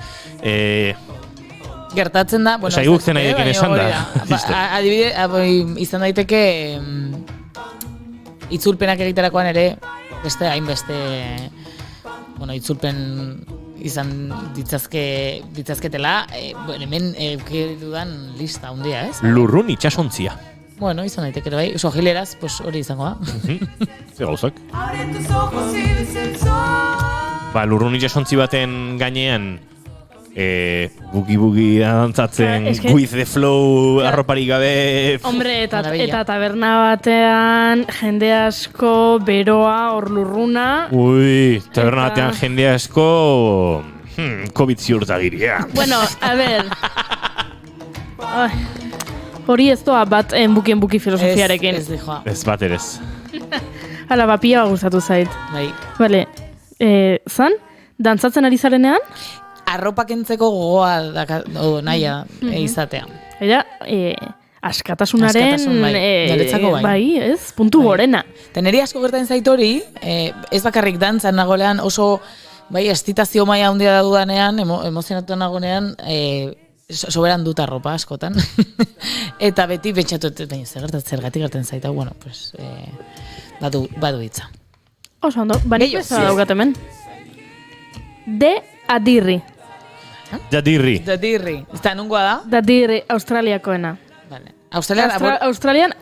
Gertatzen da, bueno, saiguk zen nahidekin esan da. Adibide, izan daiteke itzulpenak egiterakoan ere, beste hainbeste itzulpen izan ditzazketela, hemen dudan lista hundia, ez? Lurrun itxasontzia. Bueno, izan daiteke bai, sojileraz, pues hori izango da. Ze gauzak. Ba, lurrun itxasontzi baten gainean, bugi dantzatzen, with the flow, arropari gabe. Hombre, eta taberna batean, jende asko, beroa, hor lurruna. Ui, taberna batean jende asko, COVID ziurtagiria. Bueno, a ver. Hori ez doa bat buki filosofiarekin. Ez bat erez. Hala, bapia gustatu zait. Bai. Vale, zan, dantzatzen ari zarenean? Arropa kentzeko gogoa nahia izatea. Era, askatasunaren, bai, ez, puntu gorena. Teneri asko gertain zait hori, ez bakarrik dantzan nagolean oso, bai, estitazio maila handia da dudanean, emozionatu nagonean, soberan dut arropa askotan. Eta beti pentsatu, zergatik gertain zaita, bueno, pues, badu hitza. Oso ondo, banik bezala daukat hemen. De Adirri. Dadirri. Eta nungoa da? Dadirri, Australiakoena. Vale. Australian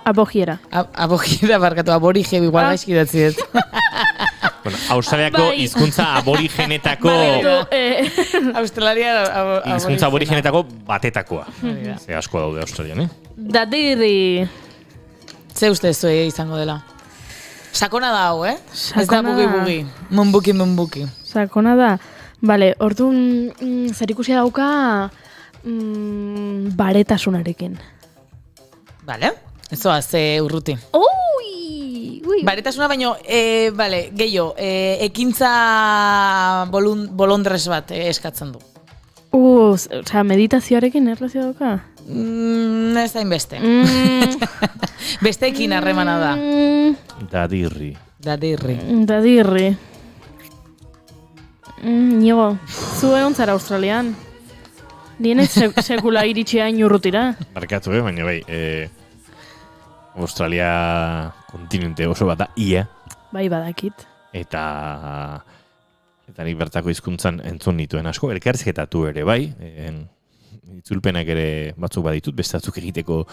abogiera. Abogiera barkatu, aborige, igual gaizki datzi dut. Bueno, Australiako hizkuntza aborigenetako... Hizkuntza aborigenetako batetakoa. Ze asko daude Australian, Dadirri. Ze uste ez izango dela? Sakona da hau, Ez da bugi. Munbuki. Sakona da. Bale, orduan zerikusia dauka baretasunarekin. Bale, ez oaz urruti. Ui! Baretasuna baino, gehiago, ekintza bolondres bat eskatzen du. Osea, meditazioarekin erlazio dauka? Ez da inbeste. Besteekin harremana da. Dadirri. Niego, zu egon zara Australian. Dienez sekula iritsia inurrutira. Markatu, baina bai, Australia kontinente oso bat da, ia. Bai, badakit. Eta nik bertako hizkuntzan entzun nituen asko, elkarrizketatu ere bai, itzulpenak ere batzuk baditut, beste batzuk egiteko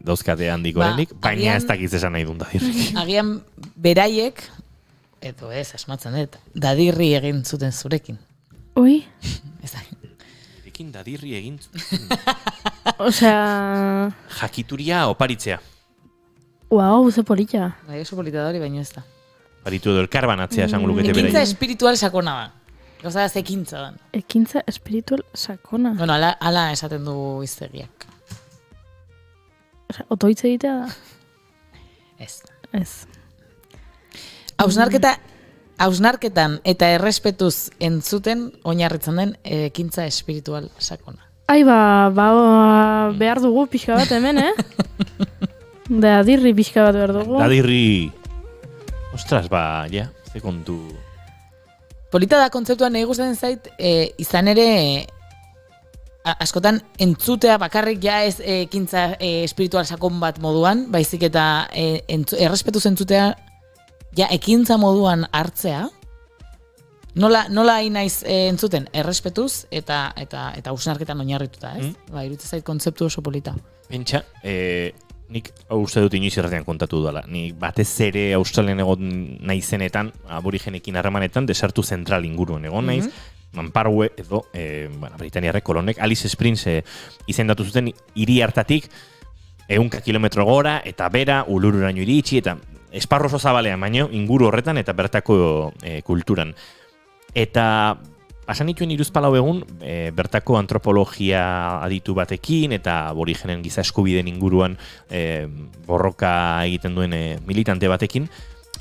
dauzkate handiko denik, baina ez dakiz esan nahi duen dadirri. Agian beraiek, edo ez, asmatzen dut, dadirri egin zuten zurekin. Ui? Ez da. Ekin dadirri egin zuten. Osea... Jakituria oparitzea. Uau, ze polita. Bai, oso polita da hori, baino ez da. Paritu edo elkarbanatzea esango lukete beraien. Ekintza espiritual sakona da. Gauza da ekintza da. Ekintza espiritual sakona. Bueno, ala esaten du hiztegiak. Osea, otoitz egitea da? Ez. Hausnarketan eta errespetuz entzuten oinarritzen den ekintza espiritual sakona. Ai, behar dugu pixka bat hemen, Dadirri pixka bat behar dugu. Dadirri... Ostras, ja, ze kontu... Polita da kontzeptua nahi gustatzen zait, izan ere askotan entzutea bakarrik ja ez ekintza espiritual sakon bat moduan, baizik eta errespetuz entzutea ja ekintza moduan hartzea. Nola hain naiz entzuten? Errespetuz eta hausnarketan oinarrituta, ez? Iruditzen zait kontzeptu oso polita. Pentsa, nik uste dut inoiz irratean kontatu dudala. Nik batez ere Australian egon naizenetan, aborigenekin harremanetan, desartu zentral inguruen egon naiz, Manparwe edo Britaniarrek kolonek Alice Springs izendatu zuten hiri hartatik 100 kilometro gora eta bera Ulururaino iritsi eta esparro oso zabalean baino inguru horretan eta bertako kulturan. Eta pasan dituen 3-4 egun bertako antropologia aditu batekin eta aborigenen giza eskubideen inguruan borroka egiten duen militante batekin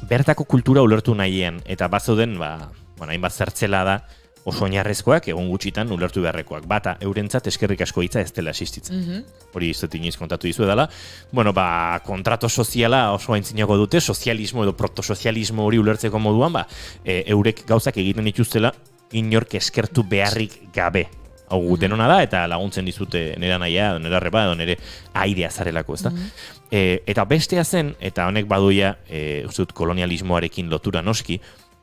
bertako kultura ulertu nahian eta bazoden hainbat zertzela da oso oinarrezkoak egon gutxitan ulertu beharrekoak. Bata, eurentzat eskerrik asko hitza ez dela existitzen. Hori izot inoiz kontatu dizu edala. Kontrato soziala oso aintzinako dute, sozialismo edo protosozialismo hori ulertzeko moduan, eurek gauzak egiten dituztela inork eskertu beharrik gabe. Hau denona da, eta laguntzen dizute nera nahia, nera arreba, edo nere airea zarelako, ez da? Eta bestea zen, eta honek baduia, kolonialismoarekin lotura noski,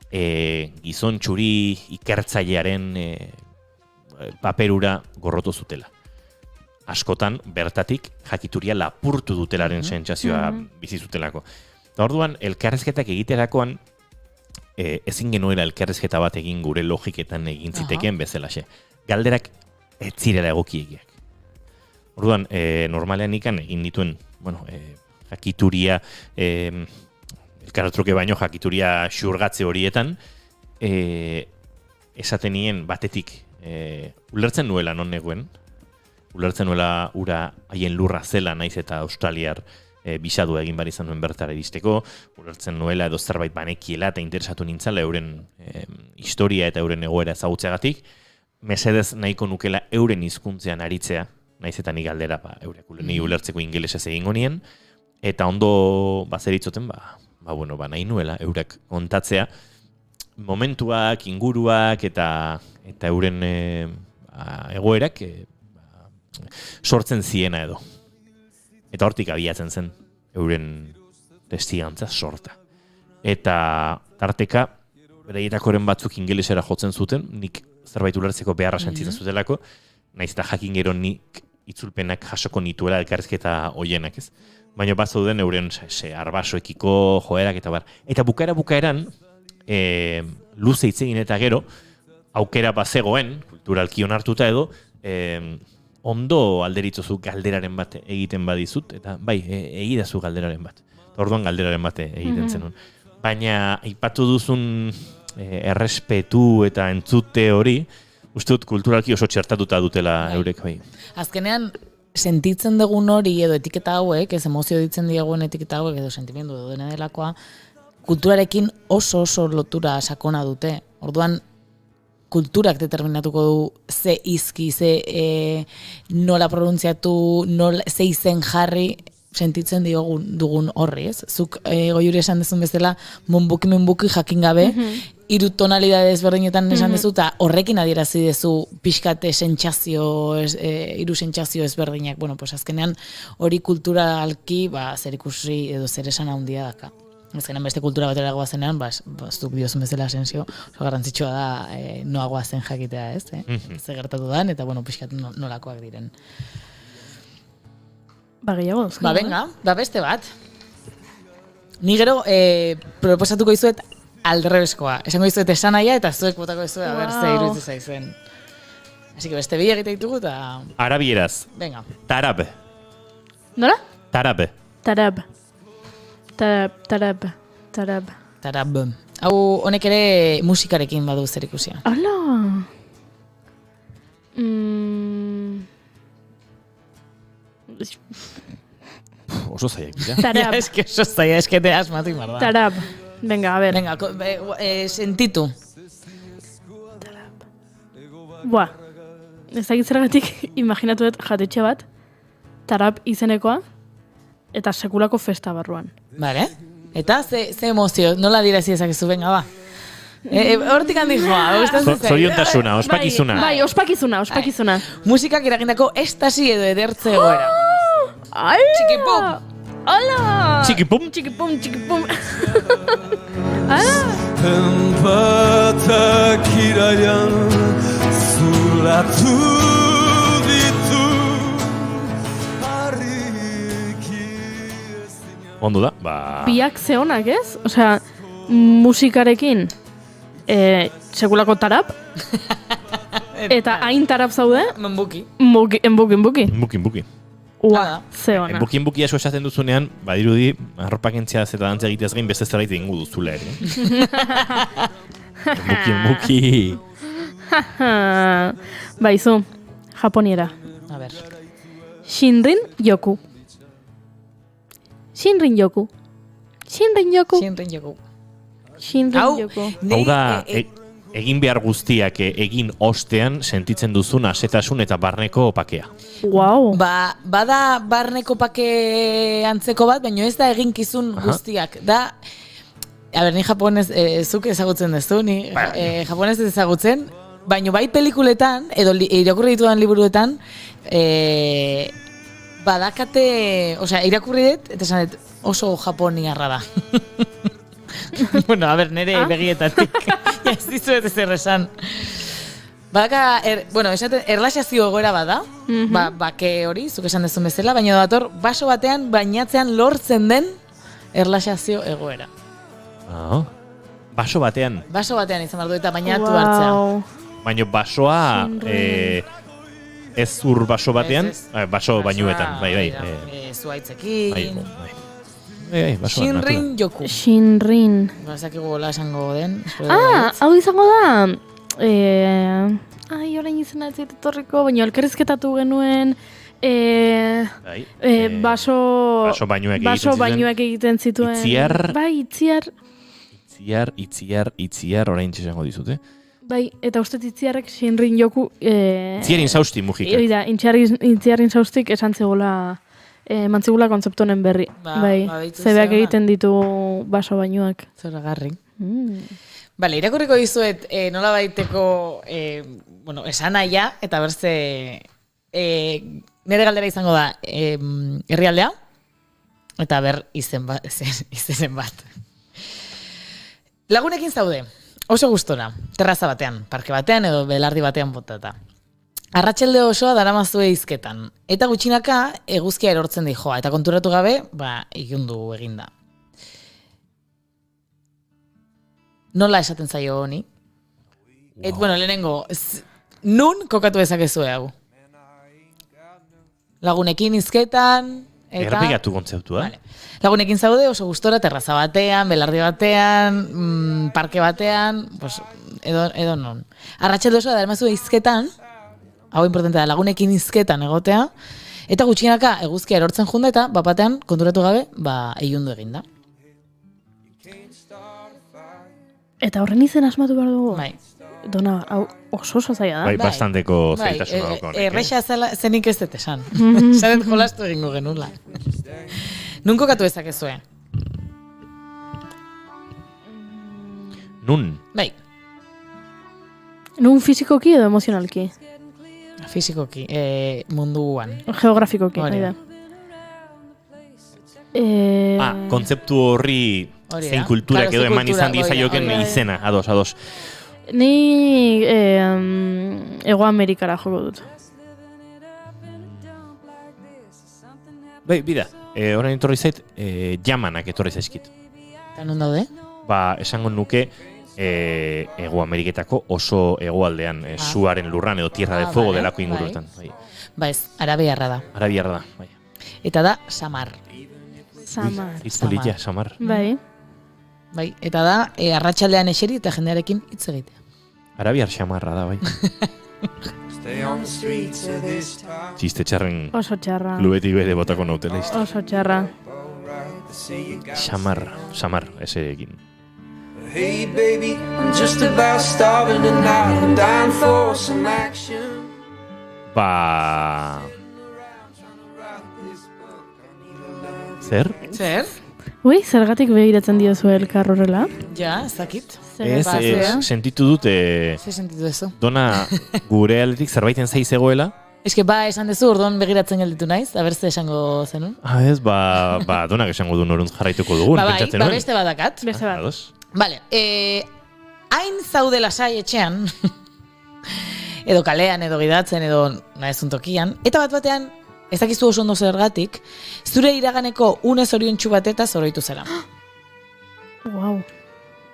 gizon txuri ikertzailearen paperura gorrotu zutela. Askotan, bertatik, jakituria lapurtu dutelaren sentsazioa bizi zutelako. Orduan, elkarrezketak egiterakoan, ezin genuela elkarrezketa bat egin gure logiketan egin zitekeen bezalaxe. Galderak ez zirela egokiegiak. Orduan, normalean ikan egin dituen, jakituria, elkarretruke baino jakituria xurgatze horietan, esaten nien batetik, ulertzen nuela non neguen, ulertzen nuela ura haien lurra zela naiz eta australiar bisadu egin bar izan nuen bertara iristeko, ulertzen nuela edo zerbait banekiela eta interesatu nintzala euren historia eta euren egoera ezagutzeagatik, mesedez nahiko nukela euren hizkuntzean aritzea, naiz eta nik galdera ni ulertzeko ingelesez egingo nien, eta ondo bazeritzoten, nahi nuela eurak kontatzea, momentuak, inguruak eta euren egoerak sortzen ziena edo. Eta hortik abiatzen zen euren testigantza sorta. Eta tarteka, beraietakoren batzuk ingelesera jotzen zuten, nik zerbait ulertzeko beharra sentitzen zutelako, naiz eta jakin gero nik itzulpenak jasoko nituela elkarrizketa hoienak, ez? Baina bazauden euren arbasoekiko joerak eta bar. Eta bukaeran, luze hitz egin eta gero, aukera bazegoen, kulturalki onartuta edo, ondo alderitzozu galderaren bat egiten badizut, eta bai, egidazu galderaren bat. Orduan galderaren bat egiten zenun. Baina, aipatu duzun errespetu eta entzute hori, uste dut kulturalki oso txertatuta dutela eurek bai. Azkenean, sentitzen dugun hori edo etiketa hauek, ez emozio ditzen dieguen etiketa hauek edo sentimendu edo dena delakoa, kulturarekin oso lotura sakona dute. Orduan, kulturak determinatuko du ze izki, ze nola pronuntziatu, ze izen jarri, sentitzen dugun horri, ez? Zuk Goiuri esan dezun bezala, monbuki jakin gabe, hiru tonalidade ezberdinetan esan dezu, eta horrekin adierazi dezu pixkate hiru sentsazio ezberdinak. Bueno, pues azkenean hori kulturalki, zer ikusi edo zer esan handia daka. Azkenean beste kultura batera goazenean, zuk diozun bezala Asensio, oso garrantzitsua da noa goazen jakitea, ez? Ze gertatu dan, eta bueno, pixkat nolakoak diren. Gehiago. Venga, beste bat. Ni gero proposatuko izuet aldrebeskoa. Esango izuet esanaia eta zuek botako izuet ze iruditzen zaizen. Así que beste bi egite ditugu eta... Arabieraz. Venga. Tarab. Nola? Tarab. Tarab. Hau honek ere musikarekin badu zer ikusia. Hala. Oso zaiak dira. Tarab. Oso zaila, te asmatu imarda. Tarab. Venga, a ver. Venga, sentitu. Buah. Ez dakit zergatik imaginatu dut jatetxe bat, Tarab izenekoa, eta sekulako festa barruan. Vale. Eta ze emozio, nola dirazi ezakezu, venga, ba. Hortik handi joa, zoriontasuna, ospakizuna. Bai, ospakizuna. Musikak eragindako estasi edo edertze egoera. Ai! Txikipum! Hola! Txikipum? Enpatak iraian zulatu ditu Ondo da? Biak zehonak, ez? Osea, musikarekin sekulako tarap eta hain tarap zaude Enbuki. Enbuki. Ua, zeona. Enbuki asko esaten duzunean, badirudi, arropak entziaz eta dantza egiteaz gain beste zerbait egingo duzula ere. Enbuki. Baizu, japoniera. A ber. Shinrin yoku. Hau da, egin behar guztiak egin ostean sentitzen duzun asetasun eta barneko opakea. Wow. Bada barneko pake antzeko bat, baina ez da eginkizun guztiak. Da, a ber, ni japonez, zuk ezagutzen dezu, ni japonez ezagutzen, baina bai pelikuletan, edo irakurri ditudan liburuetan, badakate, osea, irakurri dut, eta esan dut, oso japoniarra da. Bueno, a ber, nire begietatik. Ez dizuet ezer esan. Badaka, erlaxazio egoera bada, bake hori, zuk esan dezun bezala, baina dator, baso batean, bainatzean lortzen den erlaxazio egoera. Baso batean? Baso batean izan behar du eta bainatu hartzea. Baina basoa... Ez ur baso batean, baso bainuetan, bai. Zuaitzekin. Shinrin joku. Shinrin. Bazakigu gola esango den. Hau izango da. Orain izena ez etorriko, baina elkarrizketatu genuen baso bainuak egiten zituen. Itziar. Bai, Itziar, orain txesango dizute. Bai, eta uste itziarrek Shinrin joku... Itziarin zauzti mugika. Itziarin zauztik esan zegoela, mantzigula kontzeptu honen berri. Bai, zebeak egiten ditu baso bainuak. Zoragarri. Bale, irakurriko dizuet nola baiteko esan naia, eta berze nire galdera izango da herrialdea, eta ber izenen bat. Lagunekin zaude. Oso gustora, terraza batean, parke batean edo belardi batean botata. Arratselde osoa daramazue hizketan, eta gutxinaka eguzkia erortzen dijoa, eta konturatu gabe, ikundu eginda. Nola esaten zaio honi? Lehenengo, nun kokatu dezakezue hau? Lagunekin hizketan... Errepikatu kontzeptua. Lagunekin zaude oso gustora terraza batean, belardi batean, parke batean, edo non. Arratsalde osoa daramazu hizketan, hau importantea da, lagunekin hizketan egotea, eta gutxinaka eguzkia erortzen junda eta bapatean konturatu gabe, ilundu eginda. Eta horren izen asmatu behar dugu? Bai. Dona, hau oso zaila da. Bai, bastanteko zailtasuna dauka honek. Erresa zenik ez dut esan. Zaret jolastu egingo genula. Nun kokatu ezakezue? Nun? Bai. Nun fizikoki edo emozionalki? Fizikoki, munduan. Geografikoki, Hori nahi da. Kontzeptu horri zein kulturak edo eman izan diezaioken izena, ados. Ni Ego Amerikara joko dut. Bai, bida, orain etorri zait, jamanak etorri zaizkit. Eta non daude? Esango nuke, Ego Ameriketako oso hegoaldean, suaren lurran edo tierra de fuego delako inguruetan. Ba ez, arabiarra da. Arabiarra da, bai. Eta da, samar. Izpolitia, samar. Bai. Bai, eta da, arratsaldean eseri eta jendearekin hitz egitea. Arabiar samarra da, bai. Txiste txarren Oso txarra. klubetik bere botako nautela izte. Oso txarra. Samar, eserekin. Hey baby, I'm just about starving tonight. I'm dying for some action. Zer? Ui, zergatik begiratzen diozu elkar horrela? Ja, ez dakit. Sentitu dute... Zer sentitu dezu? Dona gure aldetik zerbaiten zaiz egoela. Eske esan dezu, orduan begiratzen gelditu naiz, abertze esango zenun. Ez, donak esango du noruntz jarraituko dugun, pentsatzen nuen. Beste badakat. Beste bat. Vale, hain zaude lasai etxean, edo kalean, edo gidatzen, edo nahezun tokian, eta batean, ez dakizu oso ondo zergatik, zure iraganeko une zoriontsu bateta zoroitu zera. Wow.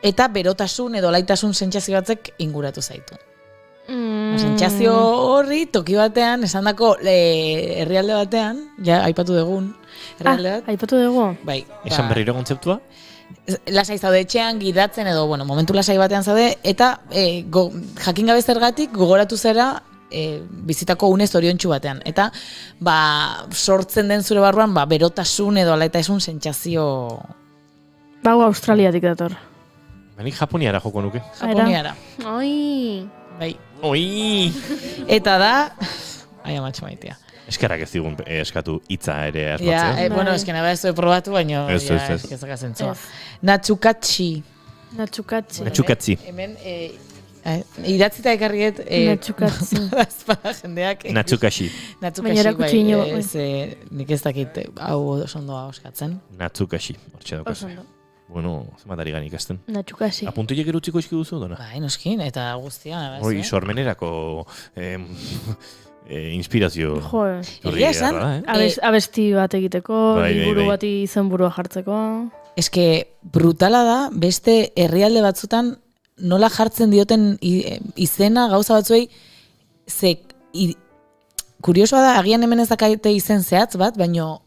Eta berotasun edo laitasun sentsazio batzek inguratu zaitu. Sentsazio horri toki batean, esandako herrialde batean, ja, aipatu dugun, herrialde bat. Aipatu dugu? Bai. Esan berriro kontzeptua? Lasai zaude etxean, gidatzen edo, momentu lasai batean zaude, eta jakin gabe zergatik gogoratu zera bizitako une zoriontsu batean. Eta, sortzen den zure barruan, berotasun edo alaitasun sentsazio... Bau Australiatik dator. Banik Japoniara joko nuke. Japoniara. Oi! Bai. Oi! Eta da... Ai, amatxo maitea. Eskerrak ez digun eskatu hitza ere asmatzea. Ja, bueno, eskena da ez probatu, baina... Ez. Ezaka zentzua. Natsukatsi. Hemen, idatzita ekarriet... Natsukatsi. Azpada jendeak... Natsukashi. Natsukashi, bai. Nik ez dakit hau osondoa oskatzen. Natsukashi, hortxe daukaz. Bueno, zematari gani ikasten. Natsukashi. Apuntilek erutziko eski duzu, dona? Bai, noskin, eta guztia. Hoi, sormenerako inspirazio. Egia esan, abesti bat egiteko, liburu bat izenburua jartzeko. Eske, brutala da, beste herrialde batzutan nola jartzen dioten izena gauza batzuei, kuriosoa da, agian hemen ez dakate izen zehatz bat, baino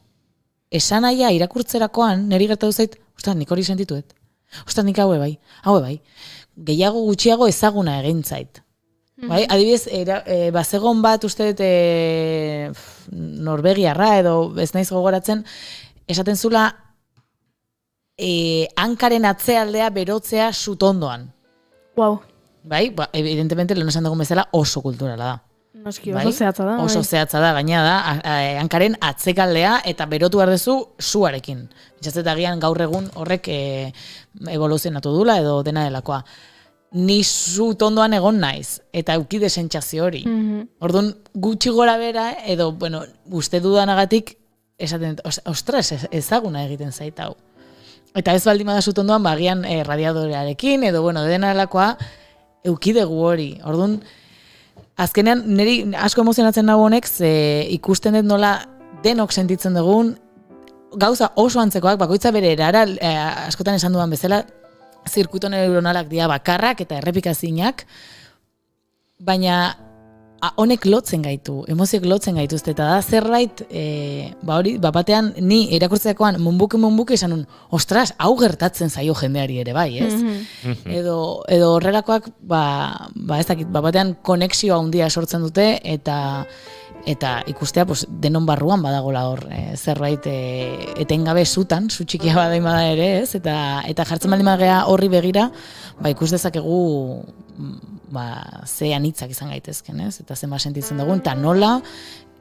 esanaia irakurtzerakoan, niri gertatu zait, nik hori sentituet. Nik haue bai. Gehiago gutxiago ezaguna egin zait. Bai? Adibidez, bazegon bat uste Norvegiarra edo ez naiz gogoratzen, esaten zula hankaren atzealdea berotzea sutondoan. Wow. Bai, evidentemente, lehen esan dugun bezala oso kulturala da. Noski, oso zehatza da. Oso zehatza da, gaina da, hankaren atzekaldea eta berotu behar duzu suarekin. Bitzatzet agian gaur egun horrek evoluzionatu dula edo dena delakoa. Ni zu tondoan egon naiz, eta eukide sentsazio hori. Orduan, gutxi gora bera, edo, bueno, uste dudanagatik, esaten, ostras, ezaguna egiten zait hau. Eta ez baldin bada zu tondoan, agian radiadorearekin, edo, bueno, dena delakoa, eukidegu hori. Orduan, azkenean, niri asko emozionatzen nago honek, ikusten dut nola denok sentitzen dugun, gauza oso antzekoak, bakoitza bere erara, askotan esan dudan bezala, zirkuito neuronalak dira bakarrak eta errepikazinak, baina honek lotzen gaitu, emozioek lotzen gaituzte, eta da zerbait, hori, batean, ni irakurtzeakoan munbuke esan nun, ostras, hau gertatzen zaio jendeari ere bai, ez? Edo horrelakoak, ez dakit, batean konexioa handia sortzen dute, eta ikustea denon barruan badagola hor, zerbait etengabe zutan, zu txikia badain bada ere, ez? Eta jartzen baldin bagea horri begira, ikus dezakegu ze anitzak izan gaitezken, ez? Eta zenba sentitzen dugun, eta nola,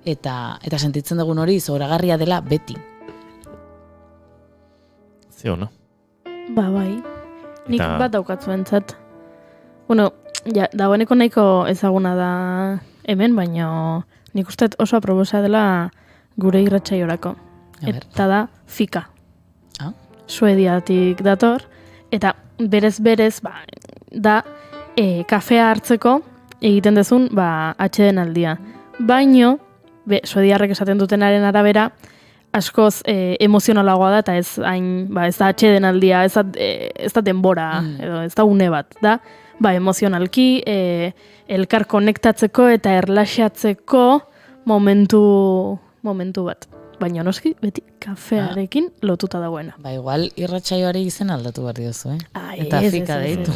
eta sentitzen dugun hori zoragarria dela beti. Ze ona. Bai. Nik bat daukatzu entzat. Bueno, dagoeneko nahiko ezaguna da hemen, baina nik uste oso aprobosa dela gure irratsaiorako. Eta da fika. Suediatik dator, eta berez, da kafea hartzeko egiten dezun atxeden aldia. Baino, suediarrek esaten dutenaren arabera, askoz emozionalagoa da, eta ez da atxeden aldia, ez da denbora, edo ez da une bat, da, emozionalki, elkar konektatzeko eta erlaxatzeko momentu bat. Baina noski, beti kafearekin lotuta dagoena. Igual irratsaioari izen aldatu behar diozu, Eta fika deitu.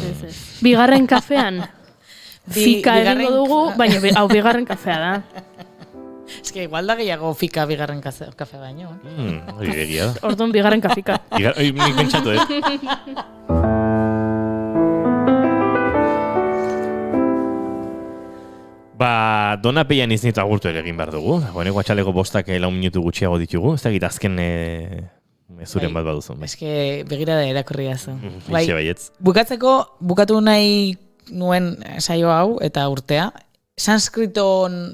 Bigarren kafean, fika egingo dugu, baina hau bigarren kafea da. Ez que igual da gehiago fika bigarren kafe baino. Hori begia da. Orduan bigarren kafika. Nik pentsatu, Dona peian iznitu agurtu ere egin behar dugu. Honeko atxaleko 5 minutu gutxiago ditugu. Ez da gita azken mezuren bat baduzu. Ez que begira da erakorri dazu. Bukatu nahi nuen saio hau eta urtea. Sanskritoan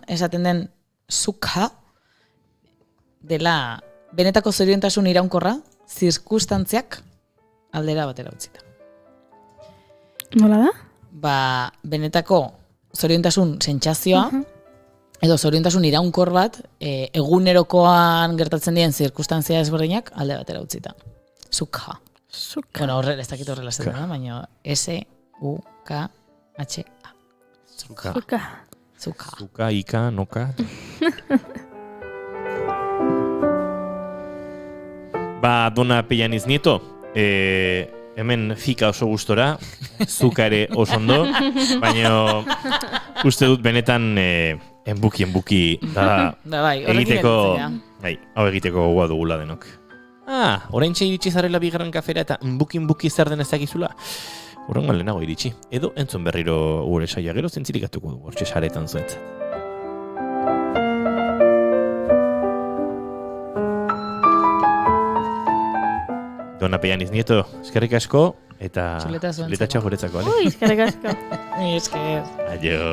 esaten den sukha dela benetako zoriontasun iraunkorra zirkustantziak aldera batera utzita. Nola da? Benetako zoriontasun sentsazioa edo zoriontasun iraunkor bat egunerokoan gertatzen diren zirkustantzia ezberdinak alde batera utzita. Sukha. Bueno, horrela, ez dakit horrela zen da, baina S-U-K-H-A. Zuka, ika, noka. Dona Pellaniz Nieto, hemen fika oso gustora, zuka ere oso ondo, baina uste dut benetan enbuki da egiteko gogoa dugula denok. Oraintxe iritsi zarela bigarren kafera eta enbuki zer den ezagizula. Horrengoan lehenago iritsi. Edo entzun berriro gure saia gero zentzirikatuko dugu, hortxe saretan zuentzat. Dona Pellaniz Nieto, eskerrik asko, eta zuletatxo guretzako, ale? Eskerrik asko. Esker. Aio.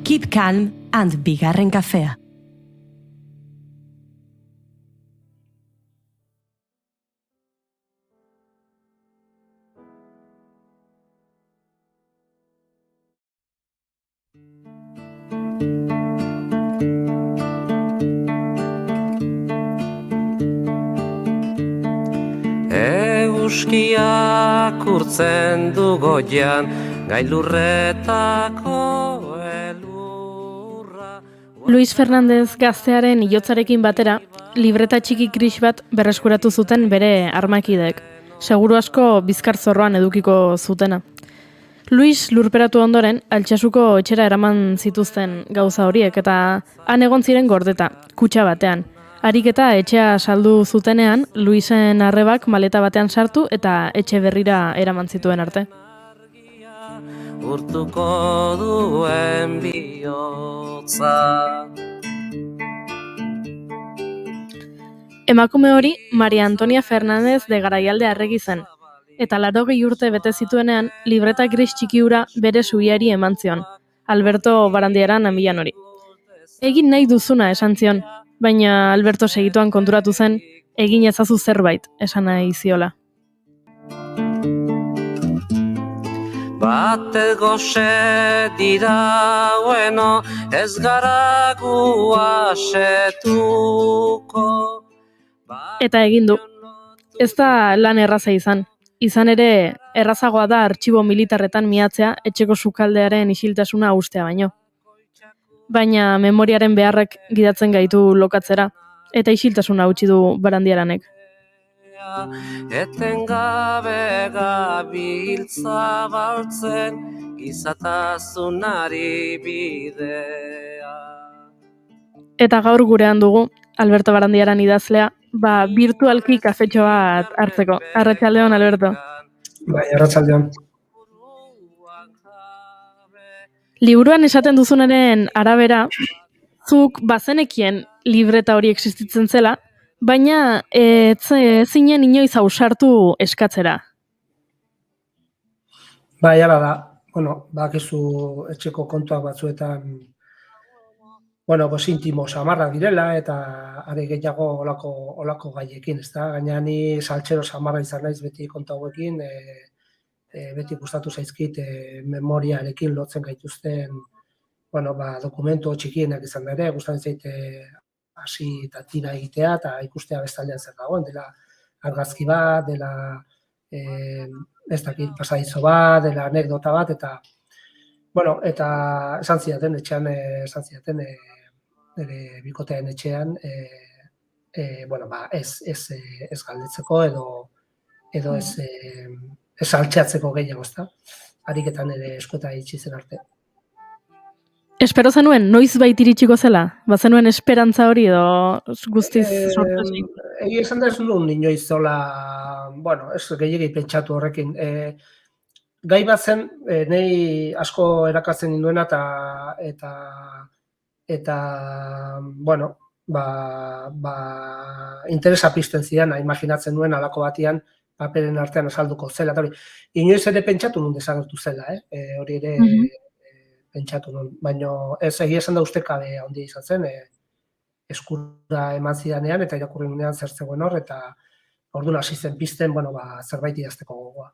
Keep Calm and Bigarren Kafea. Eguzkiak urtzen du goian, gailurretako elurra. Luis Fernández gaztearen hilotzarekin batera, libreta txiki gris bat berreskuratu zuten bere armakideek. Seguru asko bizkar zorroan edukiko zutena. Luis lurperatu ondoren, Altsasuko etxera eraman zituzten gauza horiek eta han egon ziren gordeta, kutxa batean. Ariketa etxea saldu zutenean, Luisen arrebak maleta batean sartu eta etxe berrira eraman zituen arte. Urtuko duen bihotza. Emakume hori Maria Antonia Fernández de Garaialde Arregi zen, eta 80 urte bete zituenean libreta gris txiki hura bere subiari eman zion, Alberto Barandiaran amilan hori. Egin nahi duzuna esan zion, baina Alberto segituan konturatu zen, egin ezazu zerbait esan nahi ziola. Batez goxe dira, bueno, ez gara gu asetuko. Eta egin du. Ez da lan erraza izan. Izan ere, errazagoa da artxibo militarretan miatzea etxeko sukaldearen isiltasuna ustea baino. Baina memoriaren beharrak gidatzen gaitu lokatzera, eta isiltasuna utzi du Barandiaranek. Etengabe gabiltza baltzen, gizatasunari bidea. Eta gaur gurean dugu, Alberto Barandiaran idazlea, virtualki kafetxo bat hartzeko. Arratsaldeon, Alberto. Bai, arratsaldeon. Liburuan esaten duzunaren arabera, zuk bazenekien libreta hori existitzen zela, baina zinen inoiz ausartu eskatzera. Bai, hala da. Bueno, bakizu etxeko kontuak batzuetan intimo samarrak direla eta are gehiago olako gaiekin, ezta? Gaina ni saltxero samarra izan naiz beti kontu hauekin, beti gustatu zaizkit memoriarekin lotzen gaituzten, dokumentu txikienak izan da ere, gustatzen zait hasi eta tira egitea eta ikustea bestaldean zer dagoen, dela argazki bat, dela ez dakit pasadizo bat, dela anekdota bat, eta esan zidaten etxean, nire bikotean etxean, ez galdetzeko edo ez altxatzeko gehiago, ezta? Ariketan ere eskueta itxi zen arte. Espero zenuen, noiz bait iritsiko zela? Bazenuen esperantza hori edo guztiz sortu? Egia esan da ez nuen inoiz zola, ez gehiagik pentsatu horrekin. Gai bat zen, nahi asko erakatzen ninduena eta interesa pizten zidan, imaginatzen nuen alako batian paperen artean azalduko zela. Inoiz ere pentsatu nun desagertu zela, hori ere pentsatu nun. Baina ez egia esan da ustekabe handia izan zen, eskura eman zidanean eta irakurri nunean zer zegoen hor, eta orduan hasi zen pizten, zerbait idazteko gogoa.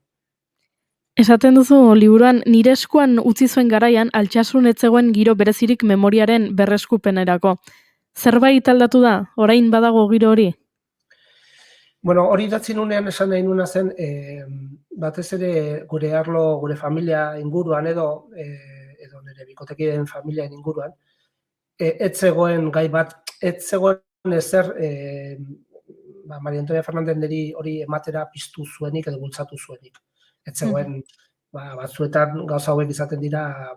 Esaten duzu, liburuan nire eskuan utzi zuen garaian Altsasun ez zegoen giro berezirik memoriaren berreskupenerako. Zerbait aldatu da? Orain badago giro hori? Hori idatzi nunean esan nahi nuna zen, batez ere gure arlo, gure familia inguruan edo nire bikotekideen familiaen inguruan, ez zegoen gai bat, ez zegoen ezer Maria Antonia Fernández niri hori ematera piztu zuenik edo bultzatu zuenik. Ez zegoen, batzuetan gauza hauek izaten dira,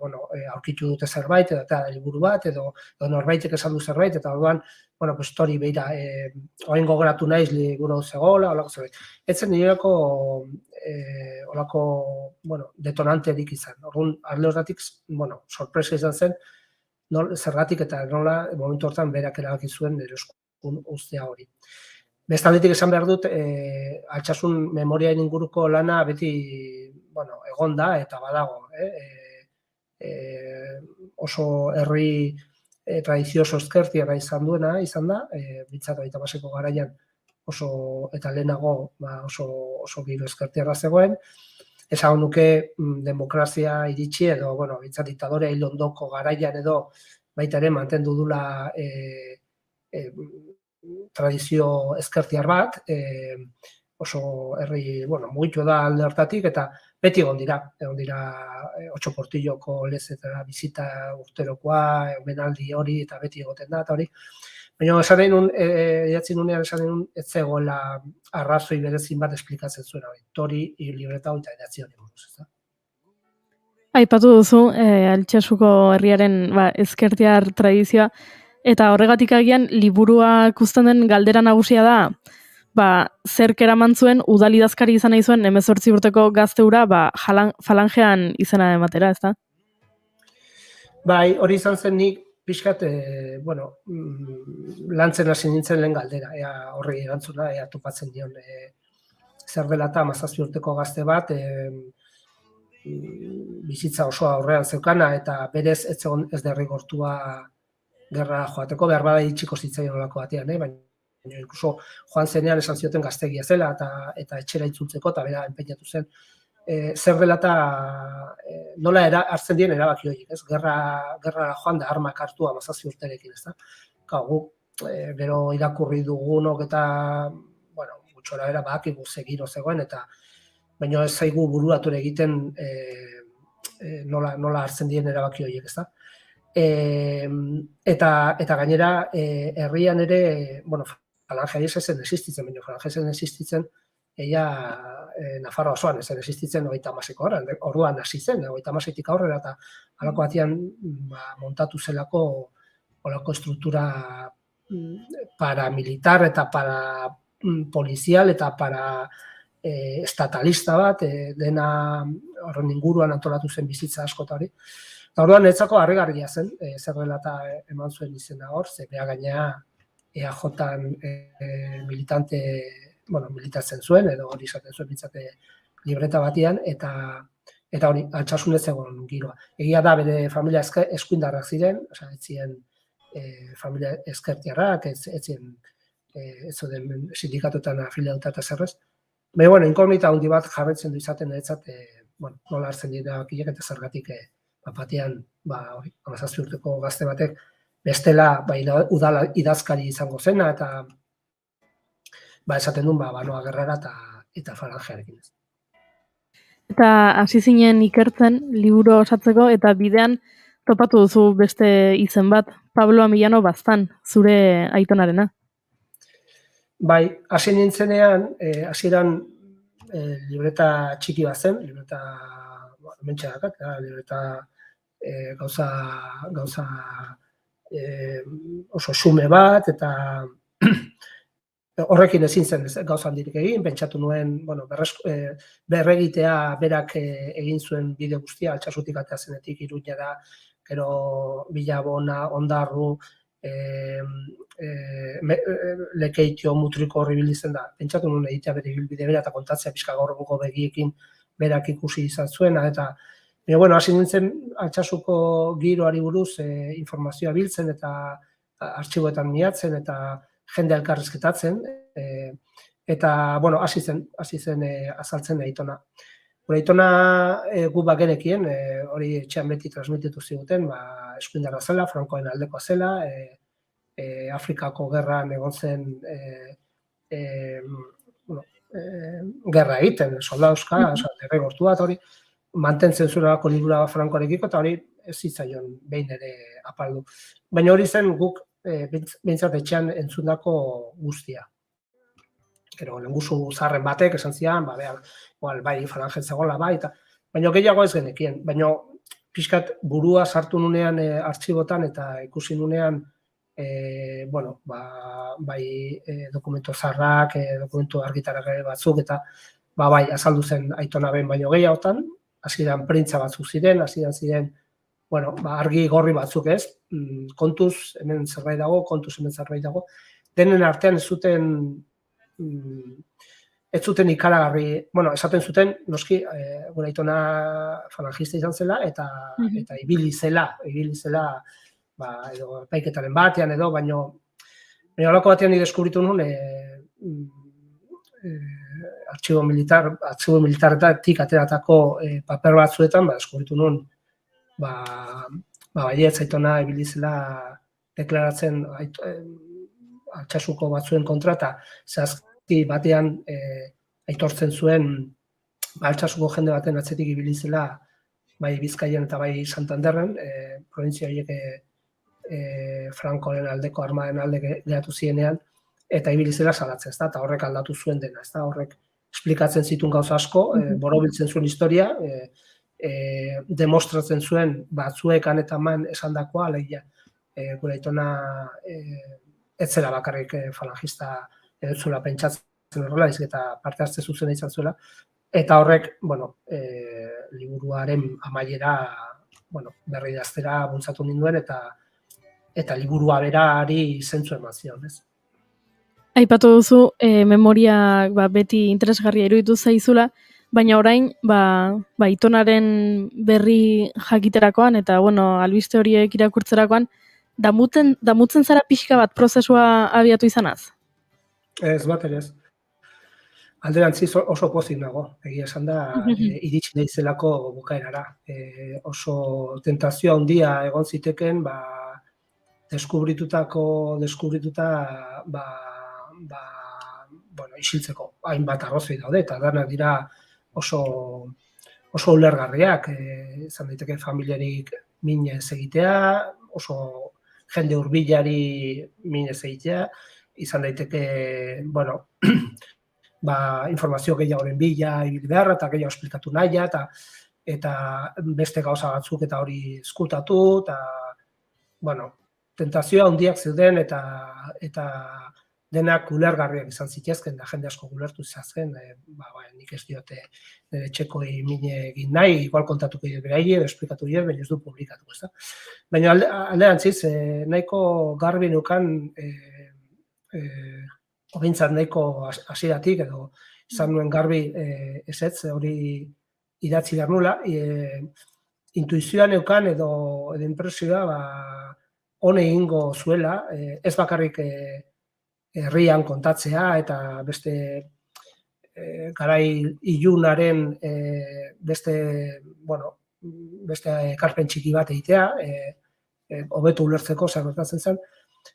aurkitu dute zerbait, eta liburu bat, edo norbaitek esan du zerbait, eta orduan, hori behira, orain gogoratu naiz liburu zegoela, olako zerbait. Ez zen nireko detonanterik izan. Orduan, alde horretik, sorpresa izan zen, zergatik eta nola, momentu hortan berak erabaki zuen nire eskun ustea hori. Bestaldetik esan behar dut, Altsasun memoriaren inguruko lana beti egon da eta badago. oso herri tradizioso ezkertiarra izan da, bintzat 35ko garaian oso, eta lehenago oso giro ezkertiarra zegoen, esan nuke demokrazia iritsi edo, bintzat diktadorea hil ondoko garaian edo baita ere mantendu dula tradizio ezkertiar bat, oso herri, mugitu da alde hartatik, eta beti egon dira Otxo Portilloko lezetara bizita urterokoa, omenaldi hori, eta beti egoten da, eta hori. Baina esan nunean ez zegoela arrazoi berezin bat esplikatzen zuen hori. Tori, libreta hori eta idatzi hori buruz, ez da. Aipatu duzu, Altsasuko herriaren ezkertiar tradizioa, eta horregatik agian liburuak uzten den galdera nagusia da, zerk eraman zuen udalidazkari izan nahi zuen 18 urteko gazte hura falangean izena ematera, ez da? Bai, hori izan zen nik pixkat, lantzen hasi nintzen lehen galdera, horri erantzuna, topatzen dion. Zer dela eta 17 urteko gazte bat, bizitza osoa aurrean zeukana, eta berez ez derrigortua gerra joateko, behar bada itxiko zitzaion olako batean, baina inkluso joan zenean esan zioten gaztegia zela, eta etxera itzultzeko, eta bera enpeinatu zen. Zer dela eta nola hartzen dien erabaki horiek, ez? Gerra joan da armak hartua 17 urterekin, ez da? Guk, gero irakurri dugunok eta, gutxora bera bakigu zegiro zegoen, baina ez zaigu buruatu egiten nola hartzen dien erabaki horiek, ez da? Eta gainera, herrian ere, falange ez zen existitzen, baina falange zen existitzen, ella Nafarroa osoan ezen existitzen 36ko orduan hasi zen, 36tik aurrera, eta halako batean montatu zelako olako estruktura paramilitar eta para polizial eta para estatalista bat, dena horren inguruan antolatu zen bizitza asko eta hori. Eta orduan netzako harrigarria zen, zer dela eta eman zuen izena hor, ze beha gainea EAJ-an militatzen zuen, edo hori izaten zuen bitzate libreta batian, eta hori, Altsasun ez egon giroa. Egia da, bere familia eskuindarrak ziren, ez ziren familia ezkertiarrak, ez zuden sindikatuetan afiliatuta eta zerrez. Baina, inkognita handi bat jarretzen du izaten etzat, nola hartzen dira bakilek eta zergatik batean, 17 urteko gazte batek, bestela udala idazkari izango zena, eta esaten duen, noa gerrara eta falangearekin ez. Eta hasi zinen ikertzen liburu osatzeko, eta bidean topatu duzu beste izen bat, Pablo Amillano Baztan, zure aitonarena. Bai, hasi nintzenean, hasieran libreta txiki bat zen, libreta mentxerakak, libreta gauza oso xume bat, eta horrekin ezin zen gauza handirik egin, pentsatu nuen, berregitea berak egin zuen bide guztia, Altsasutik atea zenetik Iruñara, gero Bilabona, Ondarru, Lekeitio, Mutriko horri bildizen da. Pentsatu nuen egitea bere bilbide bera eta kontatzea pixka gaur egungo begiekin berak ikusi izan zuena, eta hasi nintzen Altsasuko giroari buruz informazioa biltzen eta artxiboetan miatzen eta jende elkarrizketatzen, eta, hasi zen azaltzen aitona. Gure aitona gu bagenekien, hori etxean beti transmititu ziguten, eskuindarra zela, Frankoen aldekoa zela, Afrikako gerran egon zen gerra egiten, soldauzka, derregortua, eta hori, mantentzen zuenako liburua Frankoarekiko, eta hori ez zitzaion behin ere apaldu. Baina hori zen guk behintzat etxean entzundako guztia. Gero, lenguzu zaharren batek esan zian, bai, falangen zegoela, baina gehiago ez genekien. Baina pixkat burua sartu nunean artxibotan eta ikusi nunean bai dokumentu zaharrak, dokumentu argitarak batzuk, eta bai, azaldu zen aitona behin baino gehiagotan, hasieran printza batzuk ziren, hasieran ziren argi gorri batzuk ez, kontuz hemen zerbait dago, denen artean ez zuten ez zuten ikaragarri, esaten zuten, noski, gure aitona falangista izan zela, eta ibili zela, edo epaiketaren batean edo, baina holako batean ni deskubritu nun, artxibo militaretatik ateratako paper batzuetan, deskubritu nun, baietz aitona ibili zela deklaratzen Altsasuko batzuen kontra, eta zehazki batean aitortzen zuen Altsasuko jende baten atzetik ibili zela bai Bizkaian eta bai Santanderren, provintzia horiek Francoren aldeko armaden alde geratu zienean, eta ibili zela salatzen, eta horrek aldatu zuen dena, horrek esplikatzen zituen gauza asko, borobiltzen zuen historia, demostratzen zuen batzuekan eta man esandakoa, alegia gure aitona ez zela bakarrik falangista edotzula pentsatzen horrela, eta parte hartze zuzen izan zuela, eta horrek, liburuaren amaiera berri idaztera bultzatu ninduen, eta liburua berari zentzu eman zion, ez? Aipatu duzu, memoriak beti interesgarria iruditu zaizula, baina orain, itonaren berri jakiterakoan, eta, albiste horiek irakurtzerakoan, damutzen zara pixka bat prozesua abiatu izanaz? Ez, bat ere ez. Alderantziz oso pozik nago, egia esan da, iritsi naizelako bukaerara. Oso tentazioa handia egon ziteken, deskubrituta, isiltzeko, hainbat arrazoi daude, eta danak dira oso ulergarriak, izan daiteke familiarik minez egitea, oso jende hurbilari minez egitea, izan daiteke, informazio gehiagoren bila ibili beharra, eta gehiago esplikatu nahia, eta beste gauza batzuk eta hori eskutatu, eta, tentazioa handiak zeuden, eta denak ulergarriak izan zitezken, da jende asko ulertu zazken, nik ez diote nire txekoi mine egin nahi, igual kontatuko dira beraie, esplikatu dira, baina ez du publikatuko, ez da. Baina alderantziz, nahiko garbi nukan, obintzat nahiko hasieratik, edo izan nuen garbi ezetz, hori idatzi behar nula, intuizioa neukan edo impresioa hone egingo zuela, ez bakarrik herrian kontatzea eta beste garai ilunaren beste ekarpen txiki bat egitea, hobeto ulertzeko zer gertatzen zen,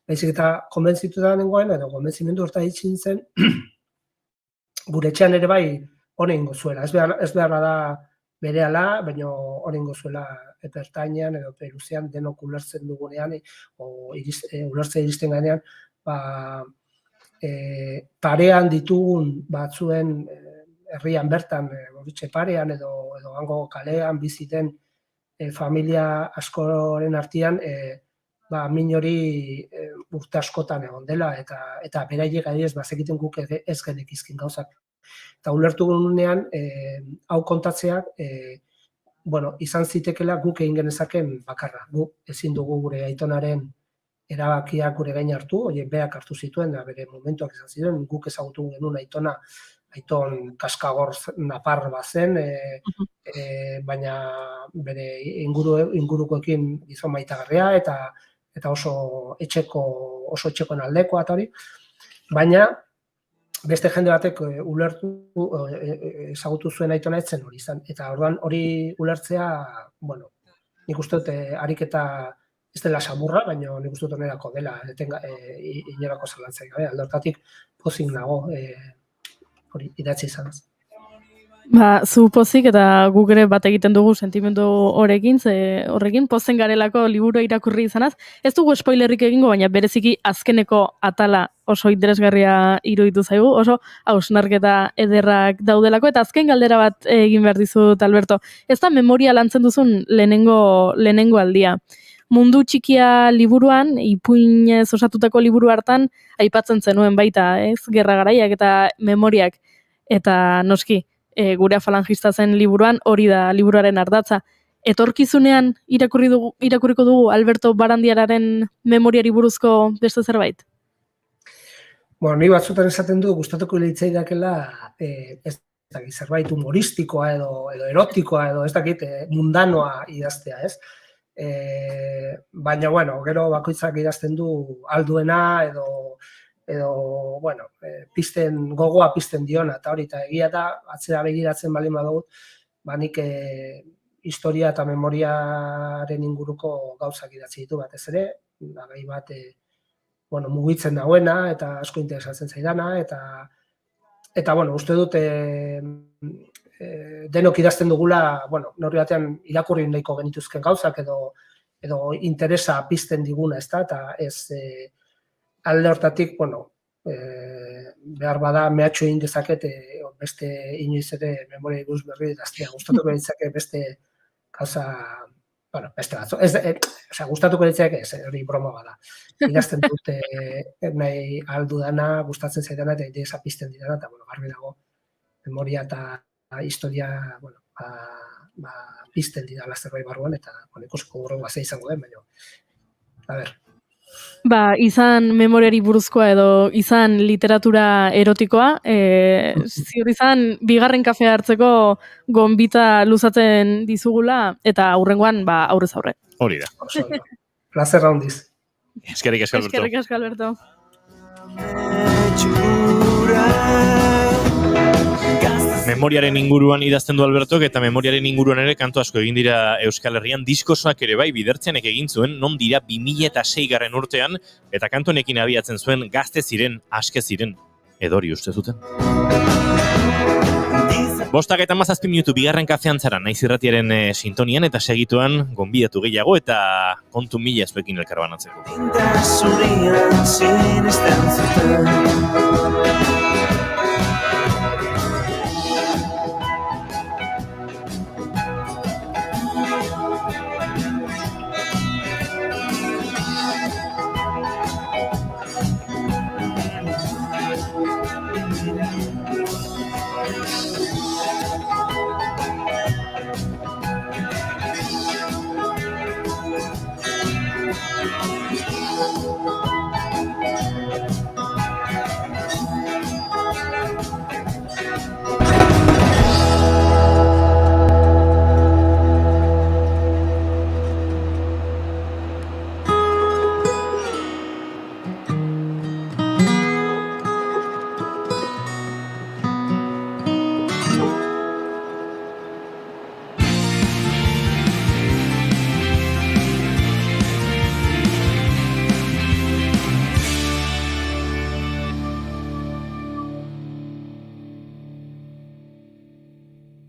baizik eta konbentzituta nengoen, edo konbentzimendu horta hitz zen, gure etxean ere bai hone egingo zuela. Ez beharra da berehala, baina hone egingo zuela epertainean edo peruzean denok ulertzen dugunean, ulertzen iristen ganean, parean ditugun batzuen herrian bertan, borritxe parean edo hango kalean biziten familia askoren artean, min hori urte askotan egon dela, eta beraiek adibidez bazekiten guk ez genekizkin gauzak. Eta ulertu gunean, hau kontatzeak, izan zitekela guk egin genezaken bakarra. Guk ezin dugu gure aitonaren erabakiak gure gain hartu, horiek beak hartu zituen, da bere momentuak izan ziren, guk ezagutu genuen aiton kaskagor napar bazen, baina bere ingurukoekin gizon maitagarria, eta oso etxekoen aldekoa eta hori, baina beste jende batek ulertu, ezagutu zuen aitona etzen hori izan, eta orduan hori ulertzea, nik uste dut ariketa ez dela samurra, baina nik uste dut onerako dela, inorako zalantzaik gabe, alde hortatik pozik nago hori idatzi izanaz. Zu pozik eta guk ere bat egiten dugu sentimendu horrekin pozen garelako liburu irakurri izanaz. Ez dugu spoilerrik egingo, baina bereziki azkeneko atala oso interesgarria iruditu zaigu, oso hausnarketa ederrak daudelako, eta azken galdera bat egin behar dizut, Alberto. Ez da memoria lantzen duzun lehenengo aldia. Mundu txikia liburuan, ipuinez osatutako liburu hartan, aipatzen zenuen baita, ez? Gerra garaiak eta memoriak, eta noski, gure falangista zen liburuan, hori da liburuaren ardatza. Etorkizunean irakurriko dugu Alberto Barandiararen memoriari buruzko beste zerbait? Bueno, ni batzutan esaten du, gustatuko litzaidakela ez dakit, zerbait humoristikoa edo erotikoa edo ez dakit, mundanoa idaztea, ez? Baina, bueno, gero bakoitzak idazten du alduena edo bueno, gogoa pizten diona, eta hori, eta egia da, atzera begiratzen baldin badugu, nik historia eta memoriaren inguruko gauzak idatzi ditu batez ere, gai bat, bueno, mugitzen dauena, eta asko interesatzen zaidana, eta bueno, uste dut denok idazten dugula, bueno, neurri batean irakurri nahiko genituzken gauzak edo interesa pizten diguna, ezta, eta ez alde hortatik, bueno, behar bada mehatxo egin dezaket beste inoiz ere memoria buruz berri idaztea. Gustatuko ditzake beste gauza, bueno, beste batzu. Gustatuko ditzake, hori broma bada. Idazten dute nahi aldu dana, gustatzen zaidana, eta interesa pizten didana, eta, bueno, garbi dago, memoria eta historia, bueno, pizten didala zerbait barruan, eta, bueno, ikusiko gurrengoa ze izango den, baina, a ber. Izan memoriari buruzkoa edo izan literatura erotikoa, ziur izan bigarren kafea hartzeko gonbita luzatzen dizugula, eta aurrengoan aurrez aurre. Hori da. Plazer handiz. Eskerrik asko, Alberto. Eskerrik asko, Alberto. Memoriaren inguruan idazten du Albertok, eta memoriaren inguruan ere kantu asko egin dira Euskal Herrian, diskosoak ere bai bidertzenek egin zuen, non dira 2006 urtean, eta kantu honekin abiatzen zuen gazte ziren, aske ziren, edori uste zuten. 5:17 minutu bigarren kafean zara naiz irratiaren sintonian, eta segituan gonbidatu gehiago eta kontu mila zuekin elkarbanatzeko.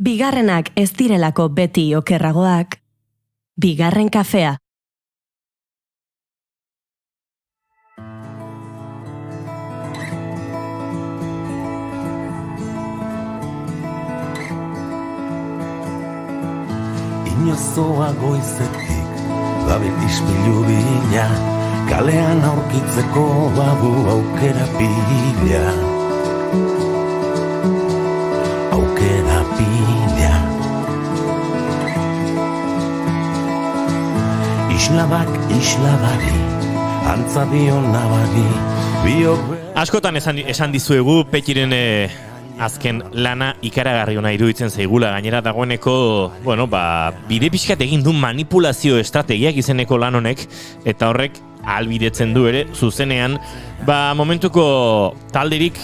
Bigarrenak ez direlako beti okerragoak, bigarren kafea. Inozoa goizetik, dabil ispilu bila, kalean aurkitzeko badu aukera pila. Aukera pila. Islabak islabari, antza dio nabari, Askotan esan dizuegu Petiren azken lana ikaragarri ona iruditzen zaigula, gainera dagoeneko, bueno, bide pixkat egin du manipulazio estrategiak izeneko lan honek, eta horrek ahalbidetzen du ere, zuzenean, momentuko talderik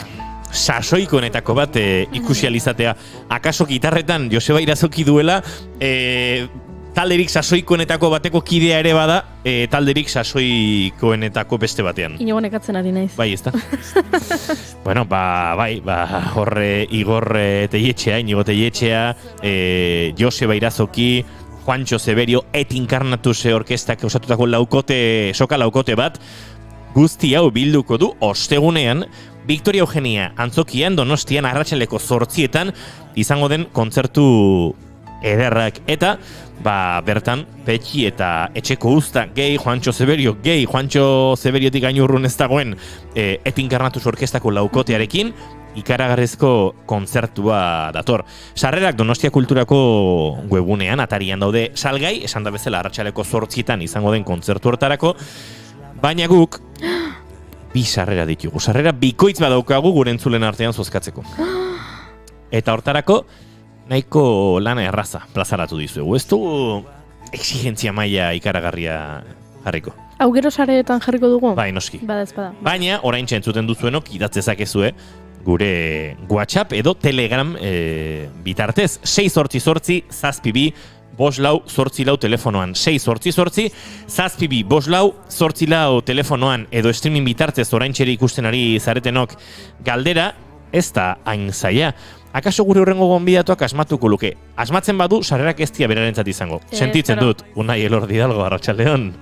sasoikoenetako bat ikusializatea. Akaso gitarretan Joseba Irazoki duela, talderik sasoikoenetako bateko kidea ere bada, talderik sasoikoenetako beste batean. Inigo nekatzen ari naiz. Bai, ezta? Bueno, horre Igor Telletxea, Inigo Telletxea, Joseba Irazoki, Juancho Severio, Et Incarnatuse orkestak osatutako soka laukote bat, guzti hau bilduko du ostegunean, Victoria Eugenia Antzokian Donostian arratsaleko 8:00 izango den kontzertu ederrak, eta bertan Petxi eta etxeko uzta gehi, Juancho Severio gehi, Juancho Severiotik gainurrun ez dagoen Et Incarnatus orkestako laukotearekin ikaragarrezko kontzertua dator. Sarrerak Donostia Kulturako webunean atarian daude salgai, esan da bezala arratsaleko 8:00 izango den kontzertu hortarako, baina guk bi sarrera ditugu. Sarrera bikoitz badaukagu gure entzulen artean zozkatzeko. Eta hortarako, nahiko lana erraza plazaratu dizuegu. Ez du exigentzia maila ikaragarria jarriko. Hau gero sareetan jarriko dugu? Bai, noski. Bada. Baina, oraintxe entzuten duzuenok, idatzezakezue gure WhatsApp edo Telegram bitartez. 688 5 telefonoan. 688 5 telefonoan edo streaming bitartez oraintxeri ikusten ari zaretenok galdera, ez da hain zaila. Akaso gure hurrengo gonbidatuak asmatuko luke. Asmatzen badu, sarrerak ez dia berarentzat izango. Sentitzen dut, Unai Elordi Hidalgo, Arratsaldeon.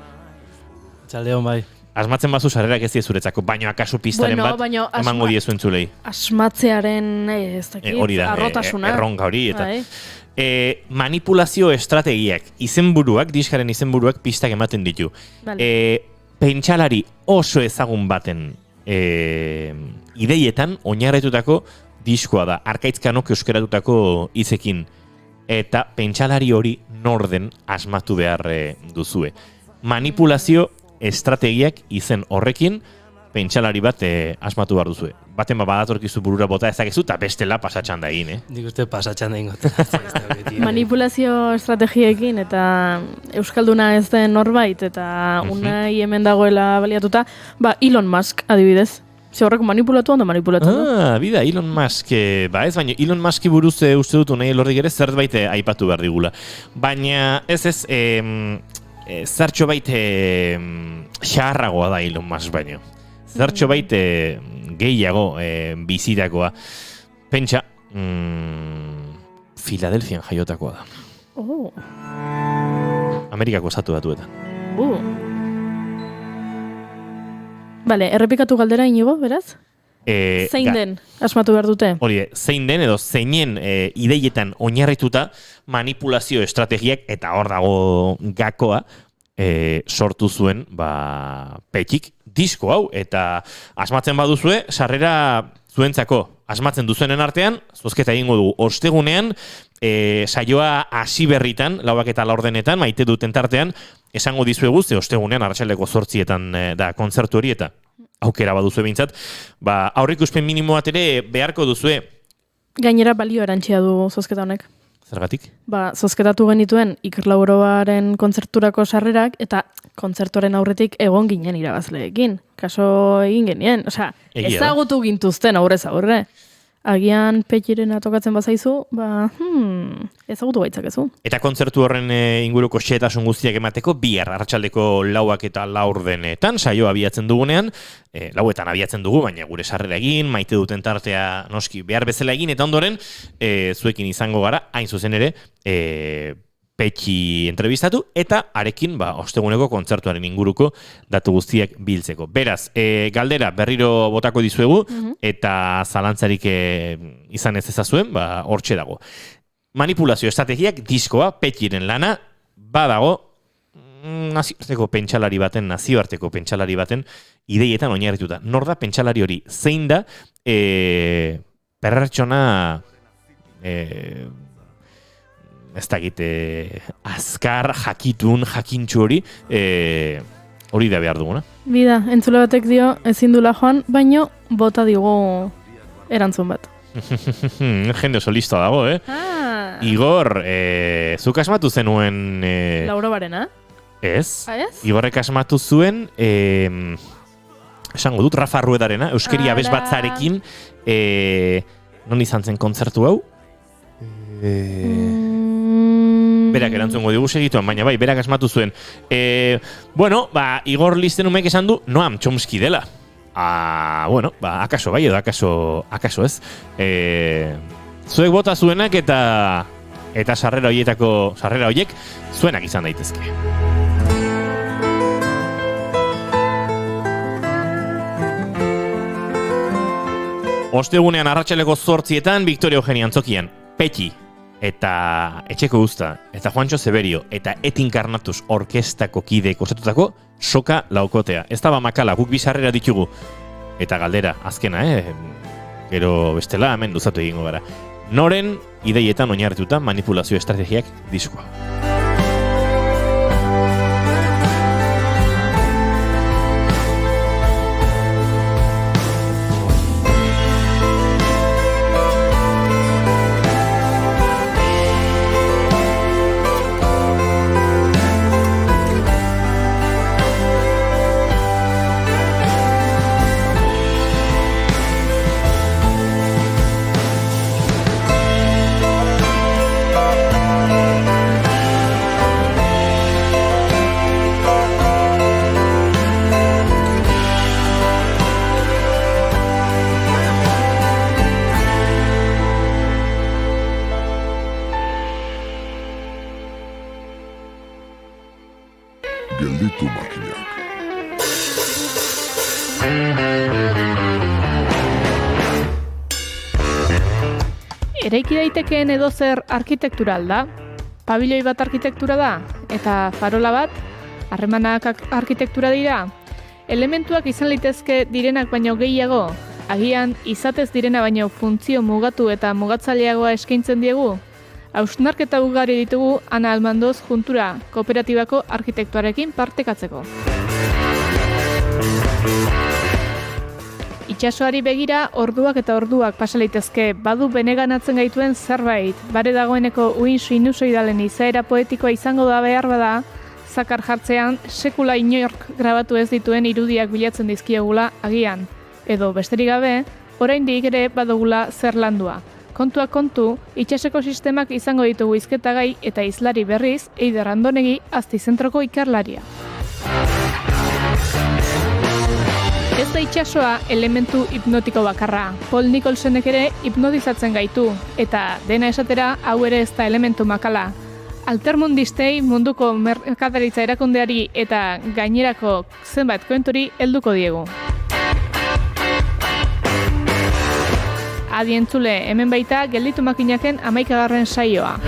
Arratsaldeon bai. Asmatzen bazu sarrerak ez diezuretzako, baina akaso pistaren bat emango diezu entzulei. Asmatzearen, ez dakit, arrotasuna. Erronka hori, eta manipulazio estrategiak, izenburuak, diskaren izenburuak pistak ematen ditu. Pentsalari oso ezagun baten ideietan oinarritutako diskoa da, arkaitzkanok euskeratutako hitzekin. Eta pentsalari hori norden asmatu behar duzue. Manipulazio estrategiak izen horrekin pentsalari bat asmatu behar duzue. Baten badatorkizu burura bota ezakezu eta bestela pasatxan da egin, Nik uste pasatxan da ingot. Manipulazio estrategiekin eta euskalduna ez den norbait eta Unai hemen dagoela baliatuta, Elon Musk adibidez. Ze horreko manipulatu ondo manipulatu. Bida, Elon Musk, ez, baina Elon Muski buruz uste dut Unai Elordik ere zerbait aipatu behar digula. Baina ez, zertxo bait xaharragoa da Elon Musk baino. Zertxo bait gehiago bizitakoa. Pentsa, Filadelfian jaiotakoa da. Amerikako estatu batuetan. Bale, errepikatu galdera inigo, beraz? Zein den asmatu behar dute? Hori, zein den edo zeinen ideietan oinarrituta manipulazio estrategiak eta hor dago gakoa sortu zuen Petik disko hau eta asmatzen baduzue sarrera zuentzako asmatzen duzuenen artean zozketa egingo dugu ostegunean saioa hasi berritan 4:00 maite duten tartean esango dizuegu ze ostegunean arratsaldeko 8:00 da kontzertu hori eta aukera baduzue behintzat, aurreikuspen minimo bat ere beharko duzue. Gainera balio erantsia du zozketa honek. Zergatik? Zozketatu genituen Iker Lauroaren kontzerturako sarrerak eta kontzertuaren aurretik egon ginen irabazleekin. Kaso egin genien, ezagutu gintuzten aurrez aurre. Agian Petiren tokatzen bazaizu, ezagutu gaitzakezu. Eta kontzertu horren inguruko xehetasun guztiak emateko, bihar arratsaldeko 4:00 saio abiatzen dugunean, 4:00 abiatzen dugu, baina gure sarrera egin, maite duten tartea noski behar bezala egin, eta ondoren zuekin izango gara, hain zuzen ere, Petxi entrevistatu, eta arekin osteguneko kontzertuaren inguruko datu guztiak biltzeko. Beraz, galdera berriro botako dizuegu, eta zalantzarik izan ez ezazuen, hortxe dago. Manipulazio estrategiak diskoa, Petxiren lana, badago, nazioarteko pentsalari baten ideietan oinarrituta. Nor da pentsalari hori? Zein da pertsona ez dakit, azkar, jakitun, jakintxu hori, hori da behar duguna. Bida, entzule batek dio, ezin dula joan, baino bota digu erantzun bat. Jende oso listoa dago, Igor, zuk asmatu zenuen... Lauro barena? Ez. Igorrek asmatu zuen, esango dut, Rafa Ruedarena, Euskeri Abes Batzarekin, non izan zen kontzertu hau? Berak erantzungo digu segituan, baina berak asmatu zuen. Igor Listenumek esan du Noam Chomsky dela. Akaso bai edo akaso ez. Zuek bota zuenak eta sarrera horiek zuenak izan daitezke. Ostegunean arratsaleko 8:00 Victoria Eugenia Antzokian, Petxi eta Etxeko Uzta, eta Juancho Zeberio, eta Etin Karnatuz orkestako kideek osatutako soka laukotea. Ez da makala, guk bizarrera ditugu. Eta galdera, azkena, gero bestela hemen luzatu egingo gara. Noren ideietan oinarrituta manipulazio estrategiak diskoa. gelditu makinak. Eraiki daitekeen edozer arkitektura da? Pabiloi bat arkitektura da? Eta farola bat? Harremanak arkitektura dira? Elementuak izan litezke direnak baino gehiago? Agian, izatez direna baino funtzio mugatu eta mugatzaileagoa eskaintzen diegu? Hausnarketa ugari ditugu Ana Almandoz juntura kooperatibako arkitektuarekin partekatzeko. Itsasoari begira orduak eta orduak pasa litezke badu beneganatzen gaituen zerbait, bare dagoeneko uin sinusoidalen izaera poetikoa izango da behar bada, zakar jartzean sekula inork grabatu ez dituen irudiak bilatzen dizkiogula agian, edo besterik gabe, oraindik ere badugula zer landua. Kontua kontu, itsaseko sistemak izango ditugu hizketagai eta hizlari berriz, Eider Andonegi Aztizentroko ikerlaria. Ez da itsasoa elementu hipnotiko bakarra. Paul Nicholsonek ere hipnotizatzen gaitu, eta dena esatera hau ere ez da elementu makala. Altermundistei munduko merkataritza erakundeari eta gainerako zenbait konturi helduko diegu. Adi entzule, hemen baita gelditu makinaken 11. saioa.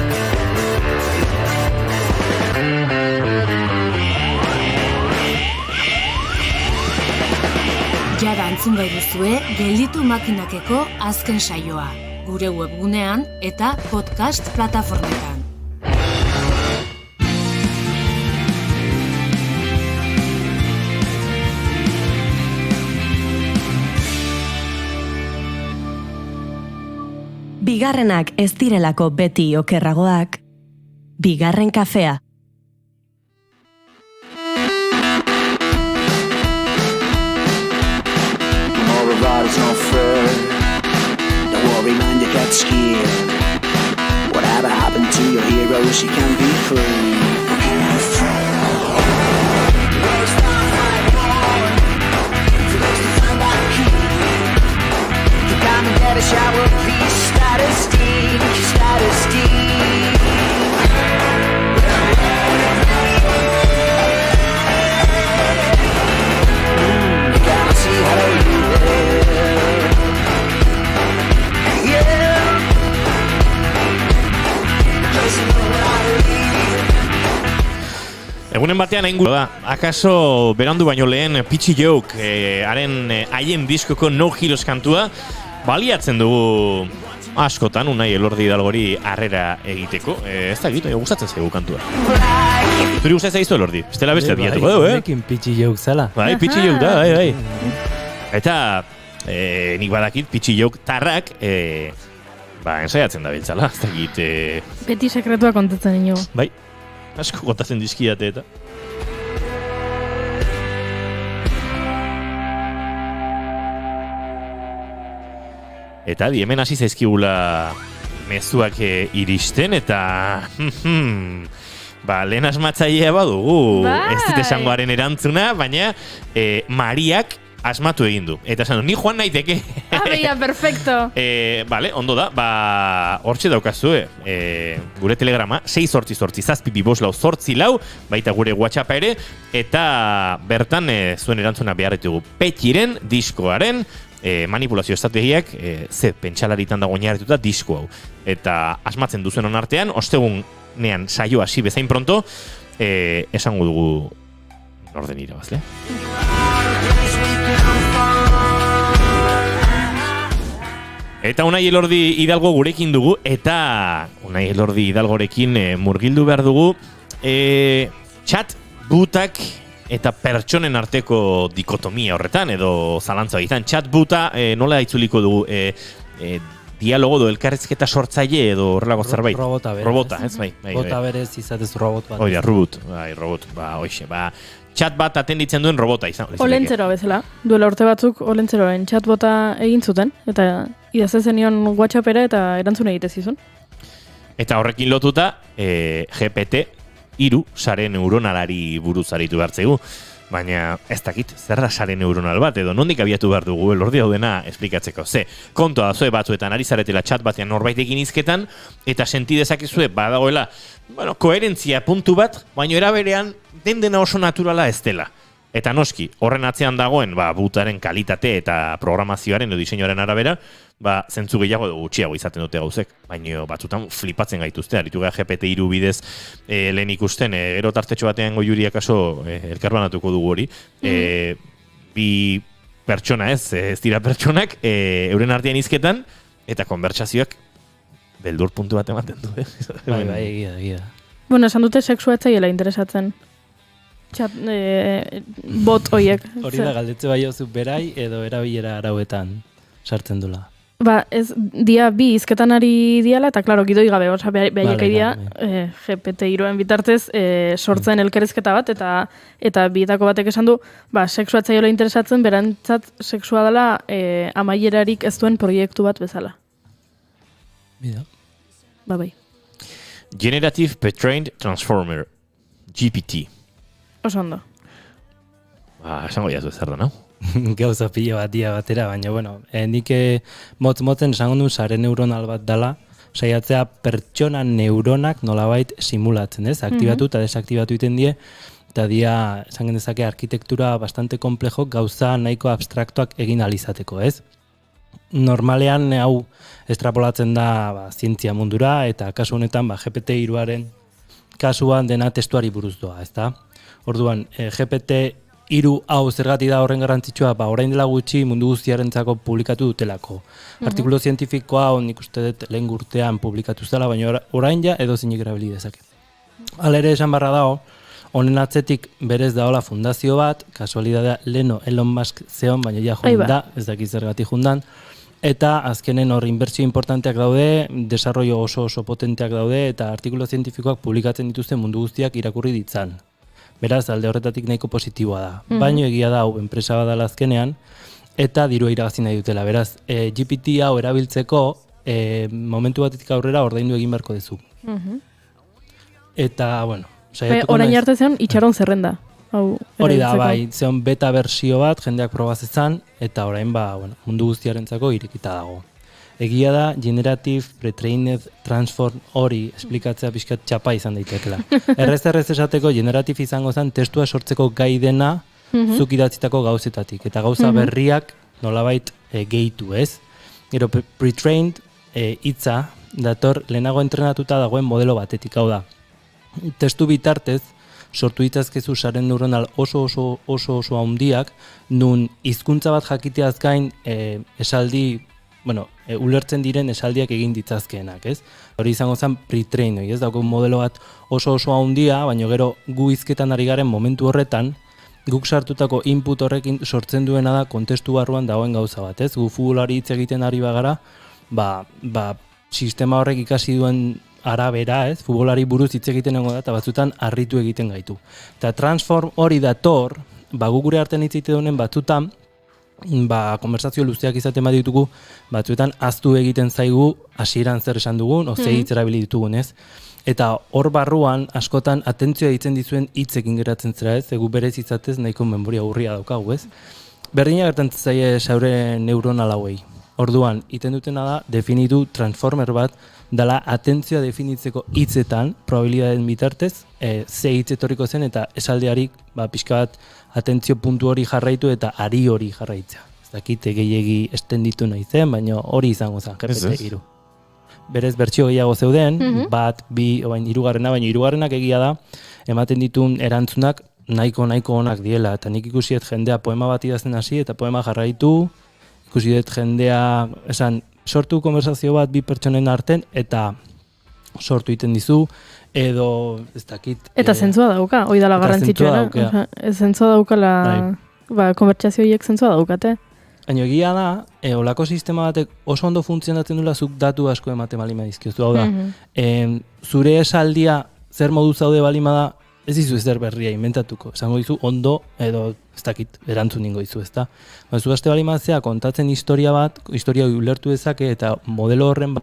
Jada entzun gai duzue gelditu makinakeko azken saioa, gure webgunean eta podcast plataformetan. Bigarrenak ez direlako beti okerragoak, bigarren kafea. It's not fair. Don't worry, man, you get scared. Whatever happened to your hero, she can be free. You gotta get a shower, please. Status deep, status deep. You gotta see how you live. Egunen batean aingu da, akaso berandu baino lehen Pitchy Joke haien diskoko No Heroes kantua baliatzen dugu askotan Unai Elordi Hidalgori harrera egiteko. Ez da egiten, gustatzen zaigu kantua. Zuri gustatzen zaizu Elordi? Estela beste biatuko dugu, Nekin Pitchy Joke zela. Bai, Pitchy Joke da, bai. Eta nik badakit Pitchy Joke tarrak ensaiatzen da biltzala, ez da egit... Beti sekretua kontatzen ino. Bai, asko kontatzen dizkiate eta... Eta hemen hasi zaizkigula mezuak iristen eta... lehen asmatzailea badugu, ez dut esangoaren erantzuna, baina Mariak asmatu egin du. Eta esan du, ni joan naiteke. Beia, perfecto. Ondo da, hortxe daukazue, gure telegrama, 688-722-844, baita gure WhatsAppa ere, eta bertan zuen erantzuna behar ditugu Petxiren diskoaren manipulazio estrategiak ze pentsalaritan dago oinarrituta disko hau. Eta asmatzen duzuen onartean, ostegunean saio hasi bezain pronto, esango dugu norden irabazle. Eta Unai Elordi Hidalgo gurekin dugu, eta Unai Elordi Hidalgorekin murgildu behar dugu chat butak eta pertsonen arteko dikotomia horretan, edo zalantza egiten. Chat buta nola itzuliko dugu dialogo do elkarrizketa sortzaile edo horrelako zerbait? Robota berez. Robota, ez bai. Bota berez izatez robot bat. Oida, robot, hoxe, chat bat atenditzen duen robota izan. Olentzeroa bezala. Duela urte batzuk olentzeroen chat bota egin zuten, eta idazten zenion WhatsAppera eta erantzun egite zizun. Eta horrekin lotuta, GPT-3 sare neuronalari buruz aritu behartzegu. baina ez dakit, zer da sare neuronal bat, edo nondik abiatu behar dugu, elordi hau dena esplikatzeko. Ze, kontua da, batzuetan ari zaretela chat batean norbaitekin hizketan, eta senti dezakezue, badagoela, koherentzia puntu bat, baina eraberean dena oso naturala ez dela. Eta noski, horren atzean dagoen, butaren kalitate eta programazioaren edo diseinuaren arabera, zentzu gehiago edo gutxiago izaten dute gauzek. Baina batzutan flipatzen gaituzte, aritu gara GPT-3 bidez lehen ikusten, gero tartetxo batean goiuria kaso elkarbanatuko dugu hori. Bi pertsona ez dira pertsonak, euren artean hizketan, eta konbertsazioak beldur puntu bat ematen du. Bai, egia. Bueno, esan dute seksua etzaiela interesatzen. Bot hoiek. Hori da galdetze bai ozu berai edo erabilera arauetan sartzen dula. Ez dia bi hizketan ari diala, eta klaro, gidoi gabe, behaiek idea, GPT-3-en bitartez sortzen elkarrizketa bat, eta bietako batek esan du, seksua etzaiola interesatzen, berantzat seksua dela amaierarik ez duen proiektu bat bezala. Bida. Bai. Generative Pre-trained Transformer, GPT. Oso ondo. Esango jazu zer da, no? Gauza pila bat dia batera, baina, nik motz-motzen esango du sare neuronal bat dela, saiatzea pertsona neuronak nolabait simulatzen, ez? Aktibatu eta desaktibatu iten die, eta dia, esan gendezake, arkitektura bastante komplejo, gauza nahiko abstraktuak egin alizateko, ez? Normalean, hau estrapolatzen da zientzia mundura, eta kasu honetan, GPT-3-aren kasuan dena testuari buruz doa, ez da? Orduan, GPT-3 hau zergati da horren garrantzitsua, orain dela gutxi mundu guztiarentzako publikatu dutelako. Artikulu zientifikoa nik uste dut lehen urtean publikatu zela, baina orain ja edo zinik erabili dezake. Hala ere esan barra dago, honen atzetik berez daola fundazio bat, kasualidadea leno Elon Musk zeon, baina ja junda, ez dakit zergati jundan, eta azkenen hor inbertsio importanteak daude, desarrollo oso potenteak daude, eta artikulu zientifikoak publikatzen dituzten mundu guztiak irakurri ditzan. Beraz, alde horretatik nahiko positiboa da. Baino egia da, hau enpresa badala azkenean, eta dirua iragazi nahi dutela. Beraz, GPT hau erabiltzeko, momentu batetik aurrera ordaindu egin beharko dezu. Eta, saiatuko orain arte zeon, itxaron zerrenda. Hori da, bai, zeon beta bersio bat, jendeak probazezan, eta orain, mundu guztiarentzako irekita dago. Egia da, Generative Pre-trained Transform hori esplikatzea pixkat txapa izan daitekela. Errez esateko, Generative izango zen testua sortzeko gai dena zuk idatzitako gauzetatik. Eta gauza berriak nolabait gehitu, ez? Gero, Pre-trained hitza dator lehenago entrenatuta dagoen modelo batetik, hau da. Testu bitartez, sortu ditzazkezu sare neuronal oso handiak, nun hizkuntza bat jakiteaz gain esaldi, ulertzen diren esaldiak egin ditzazkeenak, ez? Hori izango zen pre-train, ez? Dauko modelo bat oso handia, baina gero gu hizketan ari garen momentu horretan, guk sartutako input horrekin sortzen duena da kontestu barruan dagoen gauza bat, ez? Gu futbolari hitz egiten ari bagara, sistema horrek ikasi duen arabera, ez? Futbolari buruz hitz egiten nengo da, eta batzutan harritu egiten gaitu. Eta transform hori dator, guk gure artean hitz egiten duen batzutan, konversazio luzeak izaten baditugu, batzuetan ahaztu egiten zaigu hasieran zer esan dugun, ze hitz erabili ditugun, ez? Eta hor barruan, askotan, atentzioa ditzen dizuen hitzekin geratzen zera, ez? Egu berez izatez nahiko memoria urria daukagu, ez? Berdina gertatzen zaie saure neuronal hauei. Orduan, iten dutena da, definitu transformer bat, dala atentzioa definitzeko hitzetan, probabilidaden bitartez, ze hitz etorriko zen, eta esaldeari, pixka bat, atentzio puntu hori jarraitu eta ari hori jarraitzea. Ez dakite gehiegi estenditu nahi zen, baina hori izango zen, GPT-3. Berez bertsio gehiago zeuden, bat, bi, hirugarrena, baina hirugarrenak egia da, ematen ditun erantzunak nahiko onak diela, eta nik ikusiet jendea poema bat idazten hasi, eta poema jarraitu, ikusiet jendea, sortu konversazio bat bi pertsonen arten, eta sortu egiten dizu, edo ez dakit... Eta zentzua dauka, hori dala garrantzitsua. Zentzua daukala, konbertsazio horiek zentzua daukate. Baina egia da, olako sistema batek oso ondo funtzionatzen dula zuk datu asko ematen balima dizkiozu. Hau da, zure esaldia zer modu zaude balima da, ez dizu ezer berria inventatuko. Esango dizu ondo, edo ez dakit, erantzun ningo dizu, ez da. Zu aste balima zea kontatzen historia bat, historia ulertu dezake, eta modelo horren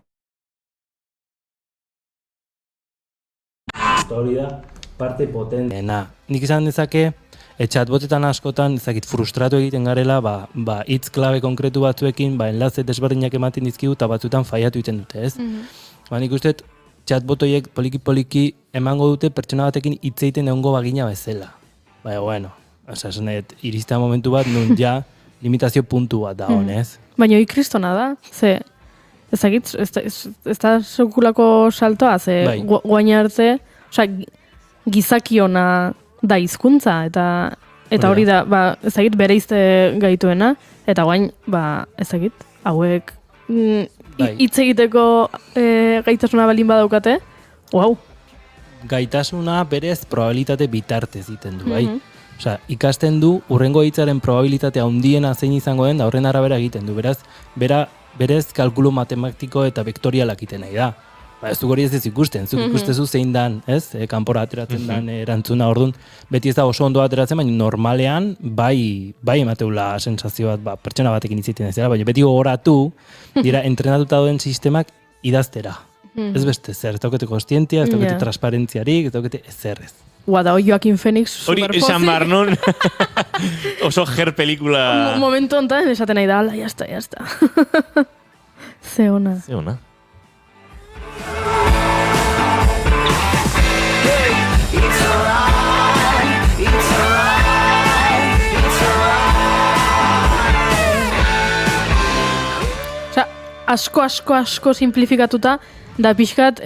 hori da parte potenteena. Nik izan dezake, Chatbotetan askotan, ezakit, frustratu egiten garela, hitz klabe konkretu batzuekin, enlaze desberdinak ematen dizkigu, eta batzuetan faiatu egiten dute, ez? Nik uste, chatbotoiek poliki emango dute pertsona batekin hitz egiten egongo bagina bezala. Bueno, iristea momentu bat, nun ja limitazio puntu bat da honez. Baina hori kristona da, ze, ezagit, ez da sekulako saltoa, ze guaina arte, gizakiona da hizkuntza eta hori da, ezagit, bereizte gaituena, eta guain, ezagit, hauek hitz egiteko gaitasuna balin badaukate, wow. Gaitasuna berez probabilitate bitartez egiten du, bai? Osea, ikasten du urrengo hitzaren probabilitatea handiena zein izango den, da horren arabera egiten du. Beraz, berez kalkulu matematiko eta vektorialak egiten nahi da. Ez du hori ez ikusten, zuk ikustezu zein dan, ez? Kanpora ateratzen dan erantzuna, orduan, beti ez da oso ondo ateratzen, baina normalean bai emateula sensazio bat, pertsona batekin izaten ez dira, baina beti gogoratu dira entrenatuta duen sistemak idaztera. Ez beste zer, ez daukete konstientia, ez daukete transparentziarik, ez daukete ezerrez. Da, Joaquin Phoenix superpozik. Hori esan barnon, oso ger pelikula... Momentu honetan esaten nahi da, ala, jazta. Ze ona. Asko simplifikatuta, da pixkat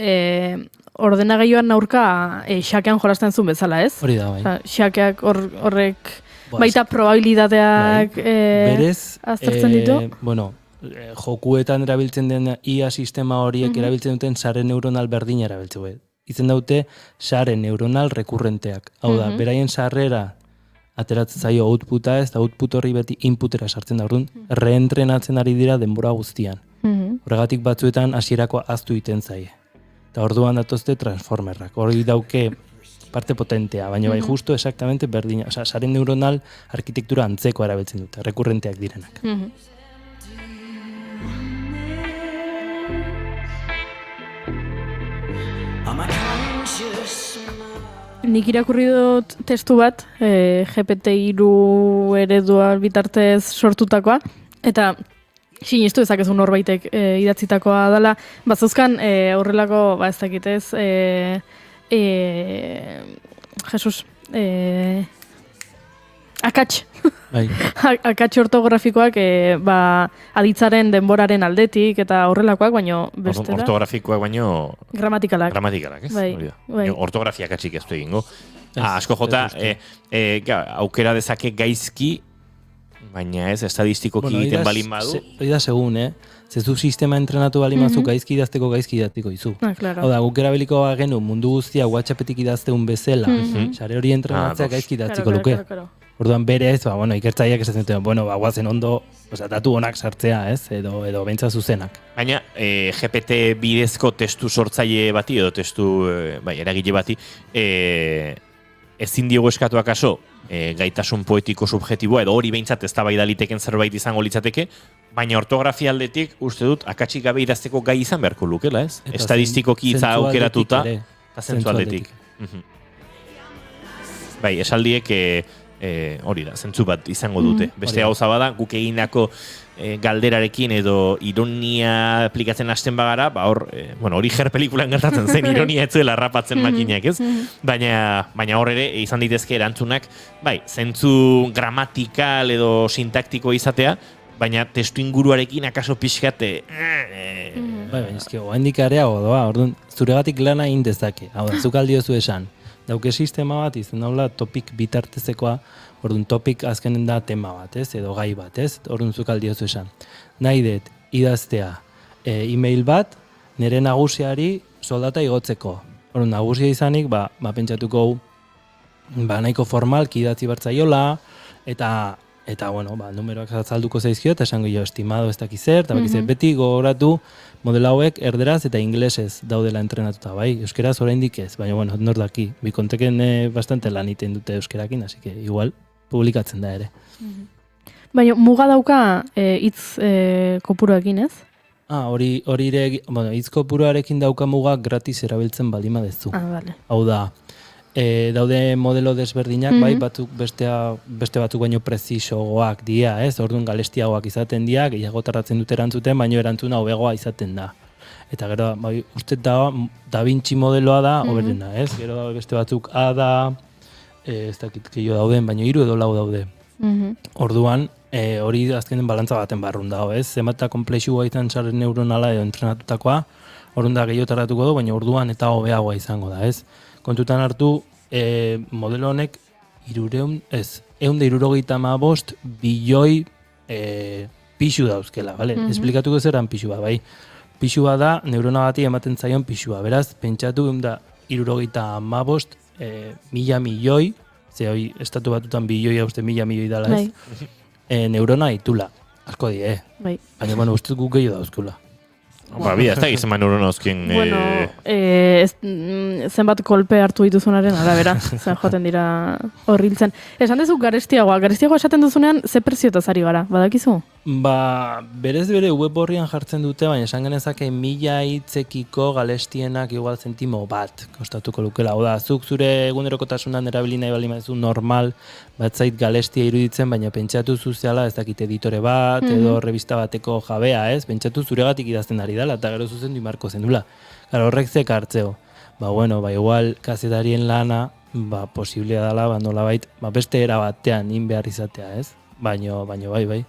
ordenagailuan aurka xakean jolasten zuen bezala, ez? Hori da, bai. Xakeak horrek baita probabilitateak aztertzen ditu? Jokuetan erabiltzen den IA sistema horiek erabiltzen duten sare neuronal berdina erabiltzen. Izen daute sare neuronal rekurrenteak. Hau da, beraien sarrera ateratzen zaio outputa ez, da output horri beti inputera sartzen da, orduan, reentrenatzen ari dira denbora guztian. Horregatik batzuetan hasierako ahaztu egiten zaie. Eta orduan datozte transformerrak. Hori dauke parte potentea, baina bai justo exactamente berdina. Osa, sare neuronal arkitektura antzeko erabiltzen dute, rekurrenteak direnak. Nik irakurri dut testu bat, GPT-3 eredua bitartez sortutakoa, eta sinistu ezakezun norbaitek idatzitakoa dela, bazauzkan horrelako, ez dakitez, Jesus, akats. Akats ortografikoak aditzaren denboraren aldetik eta horrelakoak, baino bestera. Ortografikoak baino... Gramatikalak. Gramatikalak, ez? Ortografia akatsik ez du egingo. Asko jota, aukera dezake gaizki, baina ez, estadistikoki egiten balin badu. Hori da segun, zezu sistema entrenatu balin bazu gaizki idazteko izu. Claro. Hau da, guk erabiliko bagenu mundu guztia WhatsAppetik idazteun bezala, sare hori entrenatzea gaizki idatziko luke. Orduan berez, ikertzaileak esaten duten, guazen ondo, datu onak sartzea, ez, edo bentsa zuzenak. Baina, GPT bidezko testu sortzaile bati, edo testu eragile bati, ezin diogo eskatu akaso, gaitasun poetiko subjetiboa, edo hori behintzat ez da bai daliteken zerbait izango litzateke, baina ortografia aldetik, uste dut, akatsik gabe idazteko gai izan beharko lukela, ez? Estadistikoki itza aukeratuta, eta zentzu aldetik. Bai, esaldiek hori da, zentzu bat izango dute. Beste gauza bada, guk egindako galderarekin edo ironia aplikatzen hasten bagara, hori ger pelikulan gertatzen zen, ironia etzuela rapatzen makinak, ez? Baina hor ere, izan ditezke erantzunak, zentzu gramatikal edo sintaktiko izatea, baina testu inguruarekin akaso pixkate... Baina ezkio, oaindik areago doa, orduan, zuregatik lana indezake, hau da, zuk aldiozu esan. Dauke sistema bat, izan daula topik bitartezekoa, orduan topik azkenen da tema bat, ez, edo gai bat, ez, orduan zuk aldiozu esan. Nahi dut, idaztea e-mail bat, nire nagusiari soldata igotzeko. Orduan, nagusia izanik, pentsatuko, nahiko formalki idatzi bartzaiola, eta numeroak azalduko zaizkio, eta esango jo, estimado ez dakizer, eta bakizer, beti gogoratu modela hauek erderaz eta inglesez daudela entrenatuta, bai, euskeraz oraindik ez, baina, nor daki, bikonteken bastante lan iten dute euskerakin, así que igual publikatzen da ere. Baina, muga dauka hitz kopuruekin, ez? Hori ere, hitz kopuruarekin dauka muga gratis erabiltzen baldin badezu. Vale. Hau da, daude modelo desberdinak, bai, batzuk beste batzuk baino prezisogoak dira, ez? Orduan galestiagoak izaten dira, gehiago tardatzen dute erantzuten, baino erantzuna hobegoa izaten da. Eta gero, bai, uste Da Vinci modeloa da, hoberena, ez? Gero beste batzuk A da, ez dakit gehiago dauden, baino 3 edo 4 daude. Orduan, hori azkenen balantza baten barrun dago, ez? Zenbat konplexua izan sare neuronala edo entrenatutakoa, orduan da gehiago tardatuko du, baina orduan eta hobeagoa izango da, ez? Kontutan hartu, modelo honek 175 bilioi pixu dauzkela, bale? Esplikatuko zeran pixua, bai? Pixua da, neurona bati ematen zaion pixua, beraz, pentsatu 175 mila milioi, ze hoi estatu batutan bilioi hauste mila milioi dala, ez? Neurona itula, asko di, Baina, bueno, uste guk gehiago dauzkula. Ez da gizema neurona dauzkien... Bueno, zenbat kolpe hartu dituzunaren arabera, zen joaten dira horriltzen. Esan dezu garestiagoa esaten duzunean, ze preziotaz ari gara, badakizu? Berez bere web horrian jartzen dute, baina esan genezake 1000 hitzekiko galestienak igual zentimo bat kostatuko lukela. Oda, zuk zure egunerokotasunan erabili nahi bali maizu normal, batzait galestia iruditzen, baina pentsatu zuzeala ez dakit editore bat, edo revista bateko jabea, ez? Pentsatu zuregatik idazten ari dela, eta gero zuzen duimarko zendula. Gara, horrek zek hartzeo. Igual kazetarien lana, posiblea dela, nolabait, beste era batean in behar izatea, ez? Baino, bai.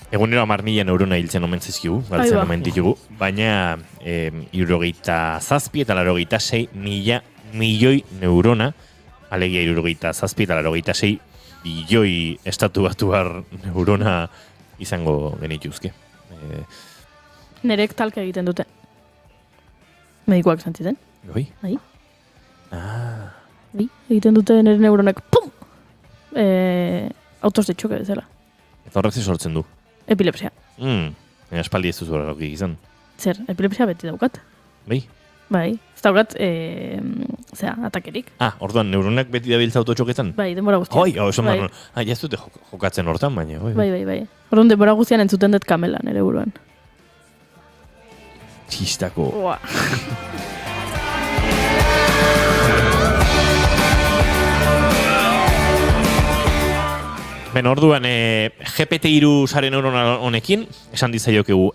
Egunero 10.000 neurona hiltzen omen zizkigu, galtzen omen ditugu, baina 77 eta 86 mila milioi neurona, alegia 77 eta 86 bilioi estatu batuar neurona izango genituzke. Nerek talka egiten dute. Medikoak zantziten. Bai? Bai, egiten dute nire neuronek, pum! Autos de txoke bezala. Eta horrek sortzen du? Epilepsia. Espaldi ez duzu horrek izan. Zer, epilepsia beti daukat. Bai? Bai, ez daukat, atakerik. Orduan, neuronak beti dabiltza autotxoketan? Bai, denbora guztian. Ez dute jokatzen hortan, baina. Bai. Orduan, denbora guztian entzuten dut kamela nire buruan. Txistako. Ben, orduan, GPT-3 sare neuronal honekin, esan dizaiokegu,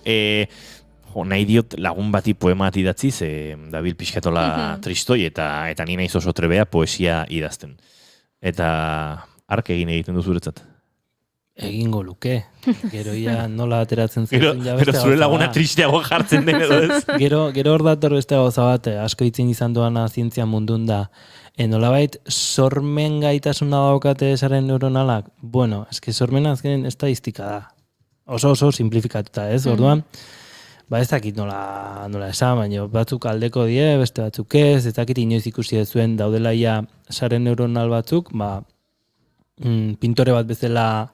nahi diot lagun bati poema bat idatziz, dabil pixkatola tristoi, eta ni naiz oso trebea poesia idazten. Eta ark egiten du zuretzat? Egingo luke. Gero ia nola ateratzen zen. Gero zure laguna tristeago jartzen den edo ez? Gero hor dator beste gauza bat, asko itzin izan doana zientzia mundun da. Nolabait, sormen gaitasuna daukate esaren neuronalak? Bueno, eske sormen azken estadistika da. Oso simplifikatuta, ez? Orduan, ez dakit nola esan, baina batzuk aldeko die, beste batzuk ez dakit inoiz ikusi zuen daudela ia saren neuronal batzuk, pintore bat bezala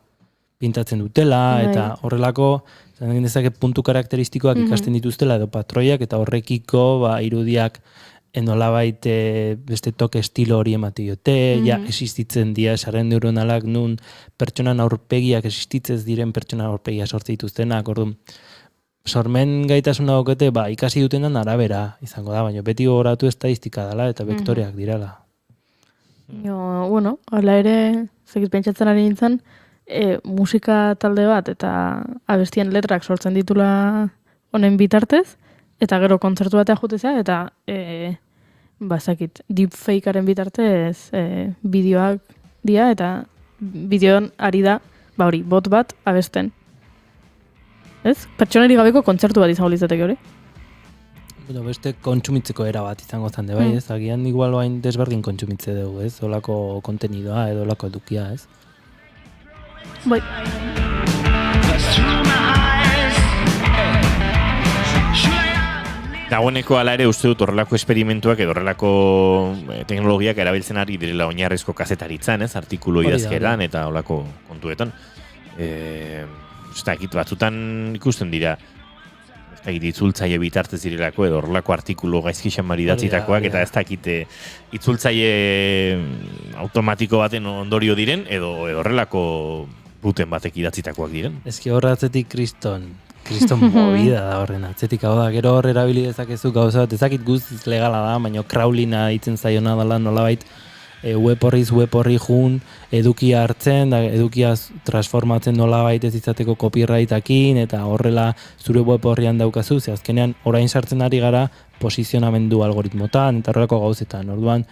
pintatzen dutela, eta horrelako, ezake puntu karakteristikoak ikasten dituztela, edo patroiak, eta horrekiko irudiak nolabait beste toke estilo hori emate diote, existitzen dira esaren neuronalak nun pertsonan aurpegiak existitzez diren pertsonan aurpegia sortze dituztenak, orduan, sormen gaitasuna daukete, ikasi dutenan arabera izango da, baina beti gogoratu estadistika dela eta vektoreak direla. Hala ere, zekit pentsatzen ari nintzen, musika talde bat eta abestien letrak sortzen ditula honen bitartez, eta gero kontzertu batea jutezea, eta deepfakearen bitartez bideoak dira, eta bideoan ari da, bot bat abesten. Ez? Pertsoneri gabeko kontzertu bat izango litzateke hori? Beste kontsumitzeko era bat izango zande, bai, ez? Agian igual bain desberdin kontsumitze dugu, ez? Olako kontenidoa edo olako edukia, ez? Bai. Dagoeneko ala ere uste dut horrelako esperimentuak edo horrelako teknologiak erabiltzen ari direla oinarrizko kazetaritzan, ez? Artikulu idazkeran eta horrelako kontuetan. Batzutan ikusten dira itzultzaile bitartez direlako edo horrelako artikulu gaizki xamari datzitakoak eta ez dakite itzultzaile automatiko baten ondorio diren edo horrelako buten batek idatzitakoak diren. Ezki horratzetik kriston kriston movida da horren atzetik, hau da, gero hor erabili dezakezu gauza bat, ezakit guztiz legala da, baina crawlina ditzen zaiona dela nolabait, web horri jun, edukia hartzen, da, edukia transformatzen nolabait ez izateko copyrightakin, eta horrela zure web horrian daukazu, ze azkenean orain sartzen ari gara posizionamendu algoritmotan, eta horrelako gauzetan, orduan,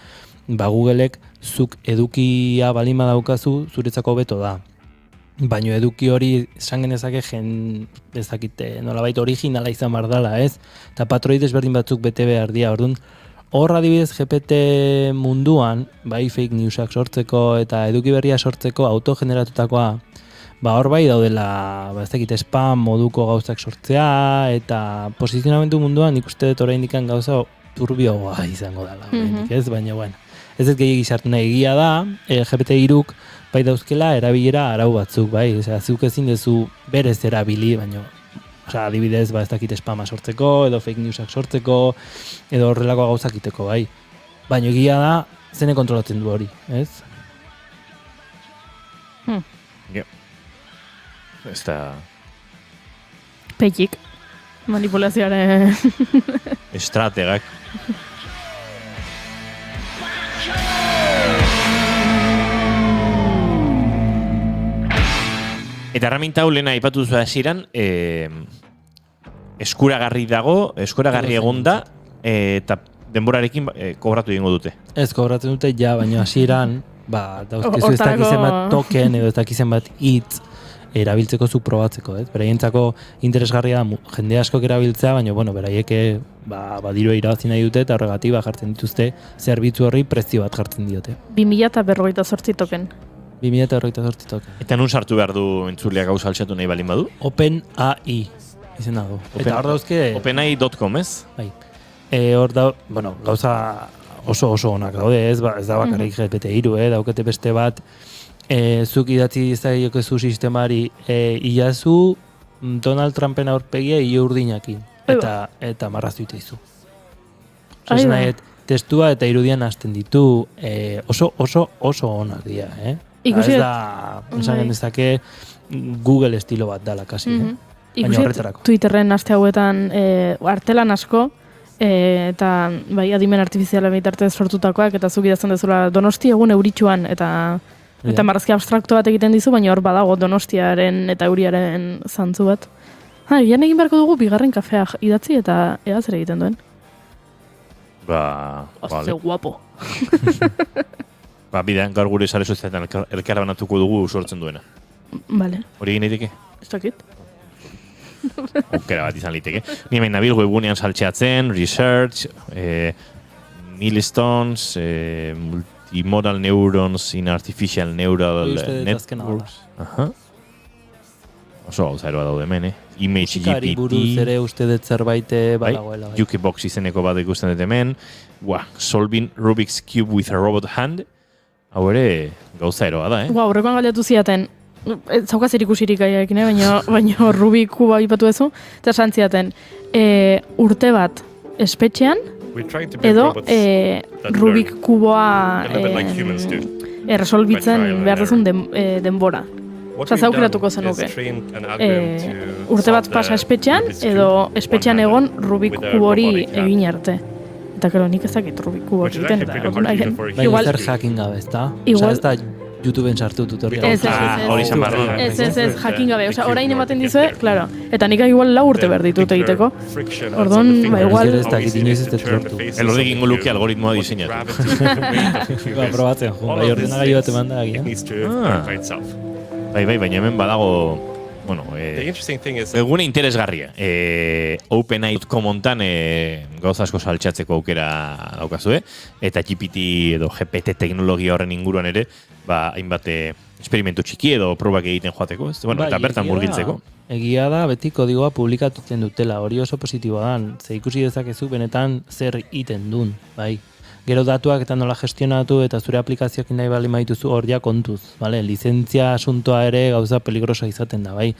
Googleek zuk edukia balima daukazu, zuretzako beto da. Baino eduki hori esan genezake ezakite nolabait originala izan bar dela, ez? Eta patroi desberdin batzuk bete behar dira, orduan, hor adibidez GPT munduan, bai fake newsak sortzeko eta eduki berria sortzeko autogeneratutakoa, hor bai daudela, ez dakit spam moduko gauzak sortzea, eta posizionamendu munduan nik uste dut oraindik gauza turbioa izango dela, ez? Baina, bueno, ez ez gehiagi sartu nahi egia da, GPT-3 bai dauzkela erabilera arau batzuk, bai, zuk ezin dezu berez erabili, baina adibidez, ez dakit spama sortzeko, edo fake newsak sortzeko, edo horrelako gauzak iteko, bai. Baina egia da, zene kontrolatzen du hori, ez? Ez da... Pekik. Manipulazioaren... Estrategak. Eta herramienta hau lehena aipatu zuen hasieran, eskuragarri dago, eskuragarri egon da, eta denborarekin kobratu egingo dute. Ez kobratzen dute, baina hasieran, dauzkezu ez dakizen bat token edo ez dakizen bat hitz erabiltzeko zu probatzeko, ez? Beraientzako interesgarria da jende askok erabiltzea, baina beraiek dirua irabazi nahi dute eta horregatik jartzen dituzte zerbitzu horri prezio bat jartzen diote. 2048 token. 2048 token. Eta nun sartu behar du entzuleak gauza altxatu nahi balin badu? OpenAI izena du. Eta hor dauzke... OpenAI.com, ez? Bai. Hor da, gauza oso onak daude, ez da bakarrik GPT-3, daukete beste bat, zuk idatzi zaiokezu sistemari ilazu Donald Trumpen aurpegia ile urdinakin. Eta marraztu iteizu. Testua eta irudian hasten ditu oso onak dira, ez da, esan genezake Google estilo bat dala, kasi, baina horretarako. Twitterren aste hauetan artelan asko, eta bai, adimen artifiziala bitartez sortutakoak, eta zuk idazten dezula Donosti egun euritxuan, eta marrazki abstrakto bat egiten dizu, baina hor badago Donostiaren eta euriaren zantzu bat. Gian egin beharko dugu bigarren kafea idatzi eta ea zer egiten duen. Ze guapo. Bidean, gaur gure sare sozialetan elkarra banatuko dugu sortzen duena. Vale. Hori egin daiteke? Ez dakit. Aukera bat izan liteke. Ni hemen nabil webunean saltxeatzen, research, milestones, multimodal neurons in artificial neural networks. Oso gauzaeroa daude hemen, Image GPT. Musikari buruz ere uste dut zerbait badagoela. Jukebox izeneko bat ikusten dut hemen. Solving Rubik's Cube with a robot hand. Hau ere gauzaeroa da, Horrekoan galdetu ziaten, zaukaz ikusirik gaiarekin, baina Rubik kuba ipatu ezu, eta esan ziaten, urte bat espetxean, edo Rubik kuboa erresolbitzen behar duzun denbora. Osa, zaukeratuko zenuke. Urte bat pasa espetxean, edo espetxean egon Rubik kubo hori egin arte. Eta kero, nik ezakit Rubik kubo egiten. Baina zer jakin gabe, ez da? Osa, ez da YouTubeen sartu tutorial. Ez, jakin gabe. Osa, orain ematen dizue, klaro. Eta nik igual 4 urte behar ditut egiteko. Orduan, igual... Ez dakit inoiz ez dut lortu. Elordik ingo luke algoritmoa diseinatu. Probatzen, bai ordenagailu bat eman da agian. Bai, baina hemen badago... egune interesgarria. OpenAI.com ontan gauza asko saltxatzeko aukera daukazue, eta GPT edo GPT teknologia horren inguruan ere, hainbat esperimentu txiki edo probak egiten joateko, eta bertan murgiltzeko. Egia da, beti kodigoa publikatuten dutela, hori oso positiboa dan, ze ikusi dezakezu benetan zer iten dun, bai. Gero datuak eta nola gestionatu eta zure aplikazioak nahi bali maituzu hor ja kontuz, bale? Lizentzia asuntoa ere gauza peligrosa izaten da, bai?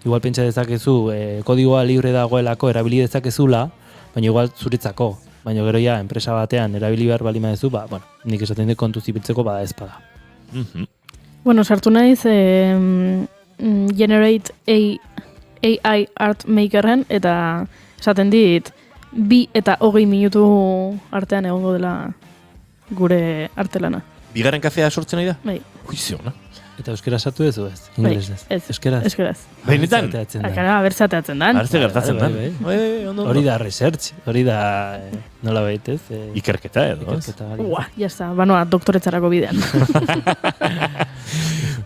Igual pentsa dezakezu, kodigoa libre dagoelako erabili dezakezula, baina igual zuretzako. Baina gero ja, enpresa batean erabili behar bali maizu, nik esaten dut kontuz ibiltzeko bada ezpada. Sartu naiz, Generate AI Art Makerren, eta esaten dit, 2 eta 20 minutu artean egongo dela gure artelana. Bigarren kafea sortzen nahi da? Bai. Huizio, na? Eta euskera satu ez, ingelesez? Ez. Euskeraz? Benetan? Akara, berzateatzen dan. Arze gertatzen dan. Hori da research, hori da nola baitez. Ikerketa edo. Ua, jazta, banoa, doktoretzarako bidean.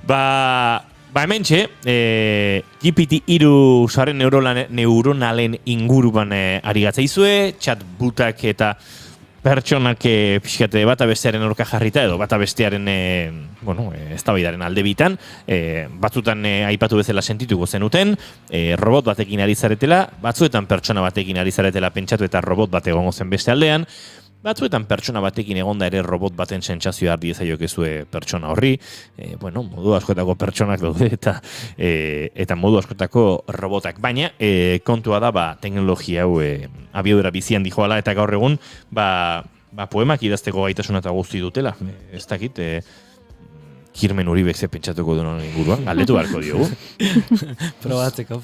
Ba hementxe, GPT-3 saren neuronalen inguruan ari gatzaizue, chatbotak eta pertsonak pixkate bata bestearen aurka jarrita edo bata bestearen eztabaidaren alde bitan, batzutan aipatu bezala sentituko zenuten, robot batekin ari zaretela, batzuetan pertsona batekin ari zaretela pentsatu eta robot bat egongo zen beste aldean, batzuetan pertsona batekin egonda ere robot baten sentsazioa hardi ezaiokezue pertsona horri, modu askotako pertsonak daude eta modu askotako robotak. Baina, kontua da, teknologia hau abiadura bizian dijoala eta gaur egun, poemak idazteko gaitasuna eta guzti dutela. Ez dakit, Kirmen Uribek ze pentsatuko duen honen inguruan, galdetu beharko diogu. Probatzeko.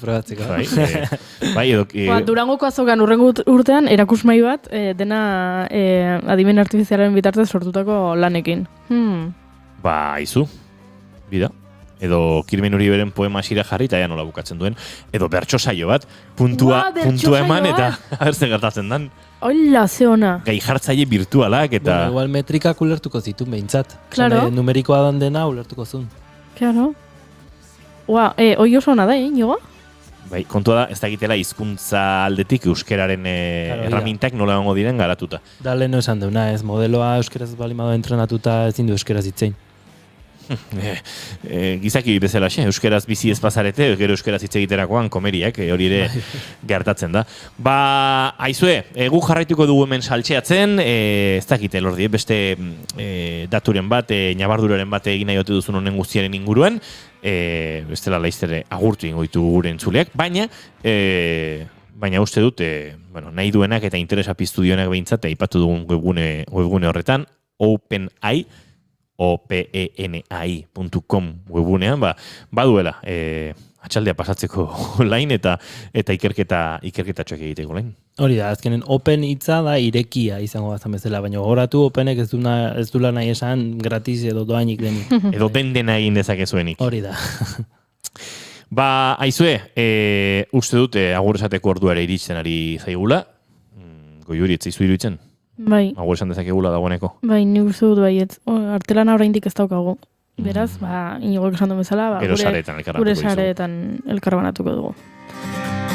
Durangoko azokan urrengo urtean, erakusmai bat, dena adimen artifizialaren bitartez sortutako lanekin. Izu, bida. Edo Kirmen Uriberen poema asira jarri eta nola bukatzen duen. Edo bertso saio bat, puntua eman eta abertzen gertatzen dan. Hola, ze ona. Gai jartzaile virtualak eta... Igual metrikak ulertuko zitun behintzat. Claro. Numerikoa dan dena ulertuko zuen. Claro. Hoi oso ona da, Inigo? Bai, kontua da, ez da egitela hizkuntza aldetik euskeraren erramintak nola egongo diren garatuta. Da leheno esan deuna, ez modeloa euskeraz balimado entrenatuta ezin du euskeraz hitzein. Gizaki bezala euskeraz bizi ez pasarete, gero euskeraz hitz egiterakoan komeriak, hori ere gertatzen da. Aizue, gu jarraituko dugu hemen saltxeatzen, ez dakite lordi, beste daturen bat, nabarduraren bat egin nahi ote duzun honen guztiaren inguruan, bestela laiztere agurtu ingoitu gure entzuleak, baina uste dut, nahi duenak eta interesa piztu dioenak behintzat, aipatu dugun webgune horretan, openai.com webunean, baduela atxaldea pasatzeko lain eta ikerketatxoak egiteko lain. Hori da, azkenen open hitza da irekia izango bazan bezala, baina gogoratu openek ez dula nahi esan gratis edo doainik denik. Edo dena egin dezakezuenik. Hori da. Aizue, uste dut agur esateko orduare iristen ari zaigula. Goiuri, ez zaizu iruditzen? Bai. Agur esan dezakegula dagoeneko. Bai, ni uste dut baiet. Artelana oraindik ez daukagu. Beraz, Inigo esan duen bezala, gure sareetan elkarbanatuko dugu.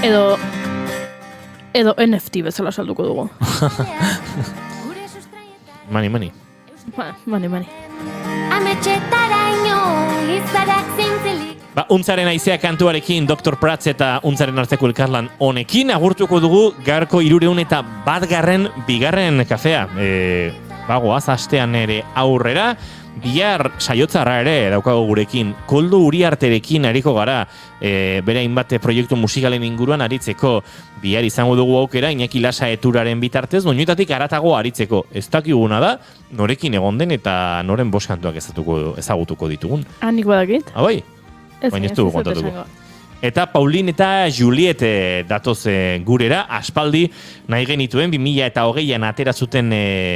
Edo NFT bezala salduko dugu. Mani. Mani. Ametxetaraino izarak zintzelik. Untzaren aizea kantuarekin, Dr. Prats eta Untzaren arteko elkarlan honekin, agurtuko dugu gaurko 301 bigarren kafea. Goaz, astean ere aurrera, bihar saiotzarra ere daukago gurekin, Koldo Uriarterekin ariko gara, bere hainbat proiektu musikalen inguruan aritzeko, bihar izango dugu aukera, Iñaki Lasa Eturaren bitartez, doinuetatik aratago aritzeko. Ez dakiguna da, norekin egon den eta noren boskantuak ezagutuko ditugun. Nik badakit. Bai? Baina ez dugu kontatuko. Eta Paulin eta Juliet datoz gurera, aspaldi nahi genituen 2020an atera zuten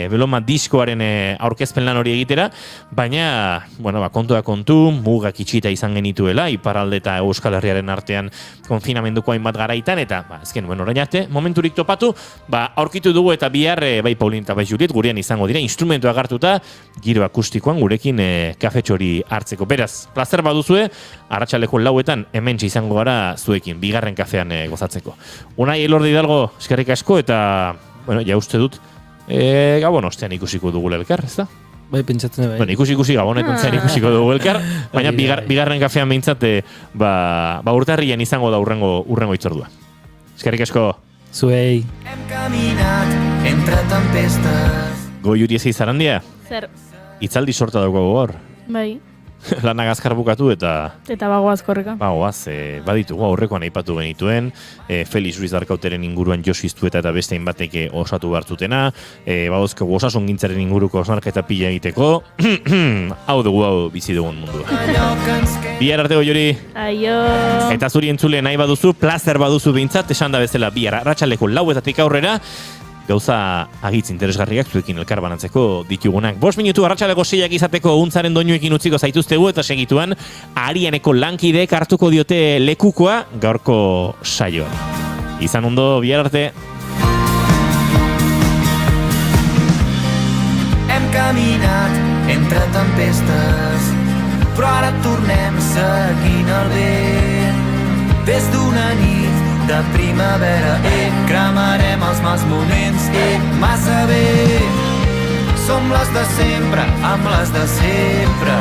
Beloma diskoaren aurkezpen lan hori egitera, baina, kontu da kontu, mugak itxita izan genituela, iparralde eta Euskal Herriaren artean konfinamenduko hainbat garaitan, eta, orain arte, momenturik topatu, aurkitu dugu eta bihar, bai Paulin eta bai Juliet, gurean izango dira, instrumentua hartuta, giro akustikoan gurekin kafetxori hartzeko. Beraz, plazer baduzue, arratsaleko 4 hementxe izango gara zuekin, bigarren kafean gozatzeko. Unai Elordi Hidalgo, eskerrik asko, eta, ja uste dut, Gabon ostean ikusiko dugu elkar, ez da? Bai, pentsatzen bai. Ikusi Gabonetan zer ikusiko dugu elkar, baina bigarren kafean behintzat, urtarrian izango da urrengo itzordua. Eskerrik asko. Zuei. Hem caminat entre tempestes. Goiuri ez izarandia? Zer. Itzaldi sorta daukago hor. Bai. lanak azkar bukatu eta bagoaz korrika. Bagoaz, baditugu aurrekoan aipatu genituen, Felix Ruiz Darkauteren inguruan Josu Iztueta eta beste hainbatek osatu hartzutena, badozko osasun gintzaren inguruko osnarketa pila egiteko, hau bizi dugun mundua. Bihar arte Goiuri. Aio. Eta zuri entzule nahi baduzu, plazer baduzu behintzat, esan da bezala bihar arratsaleko 4:00 aurrera, gauza agitz interesgarriak zuekin elkar banatzeko ditugunak. 5 minutu arratsaleko 6 izateko untzaren doinuekin utziko zaituztegu eta segituan Arianeko lankideek hartuko diote lekukoa gaurko saioan. Izan ondo, bihar arte. Hem caminat entre tempestes, però ara tornem seguint el vent. Des d'una nit de primavera, cremarem els mals moments, massa bé. Som les de sempre, amb les de sempre.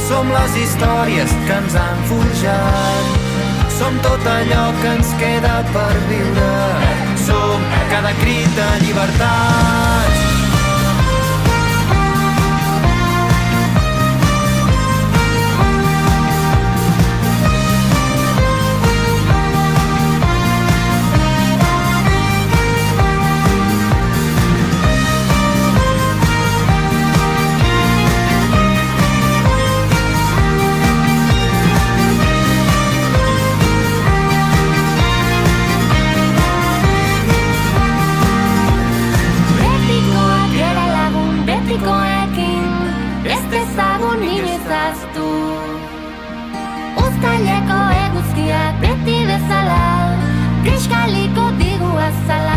Som les històries que ens han forjat. Som tot allò que ens queda per viure. Som cada crit de llibertat. Uztaileko eguzkiak beti bezala, kriskaliko digu azala.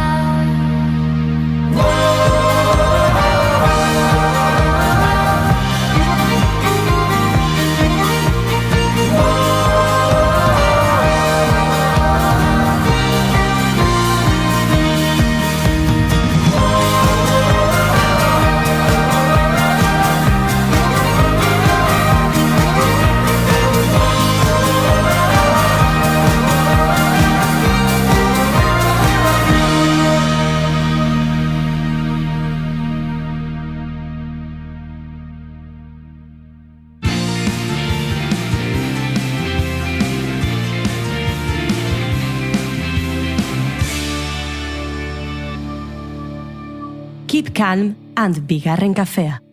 Keep calm and bigarren kafea.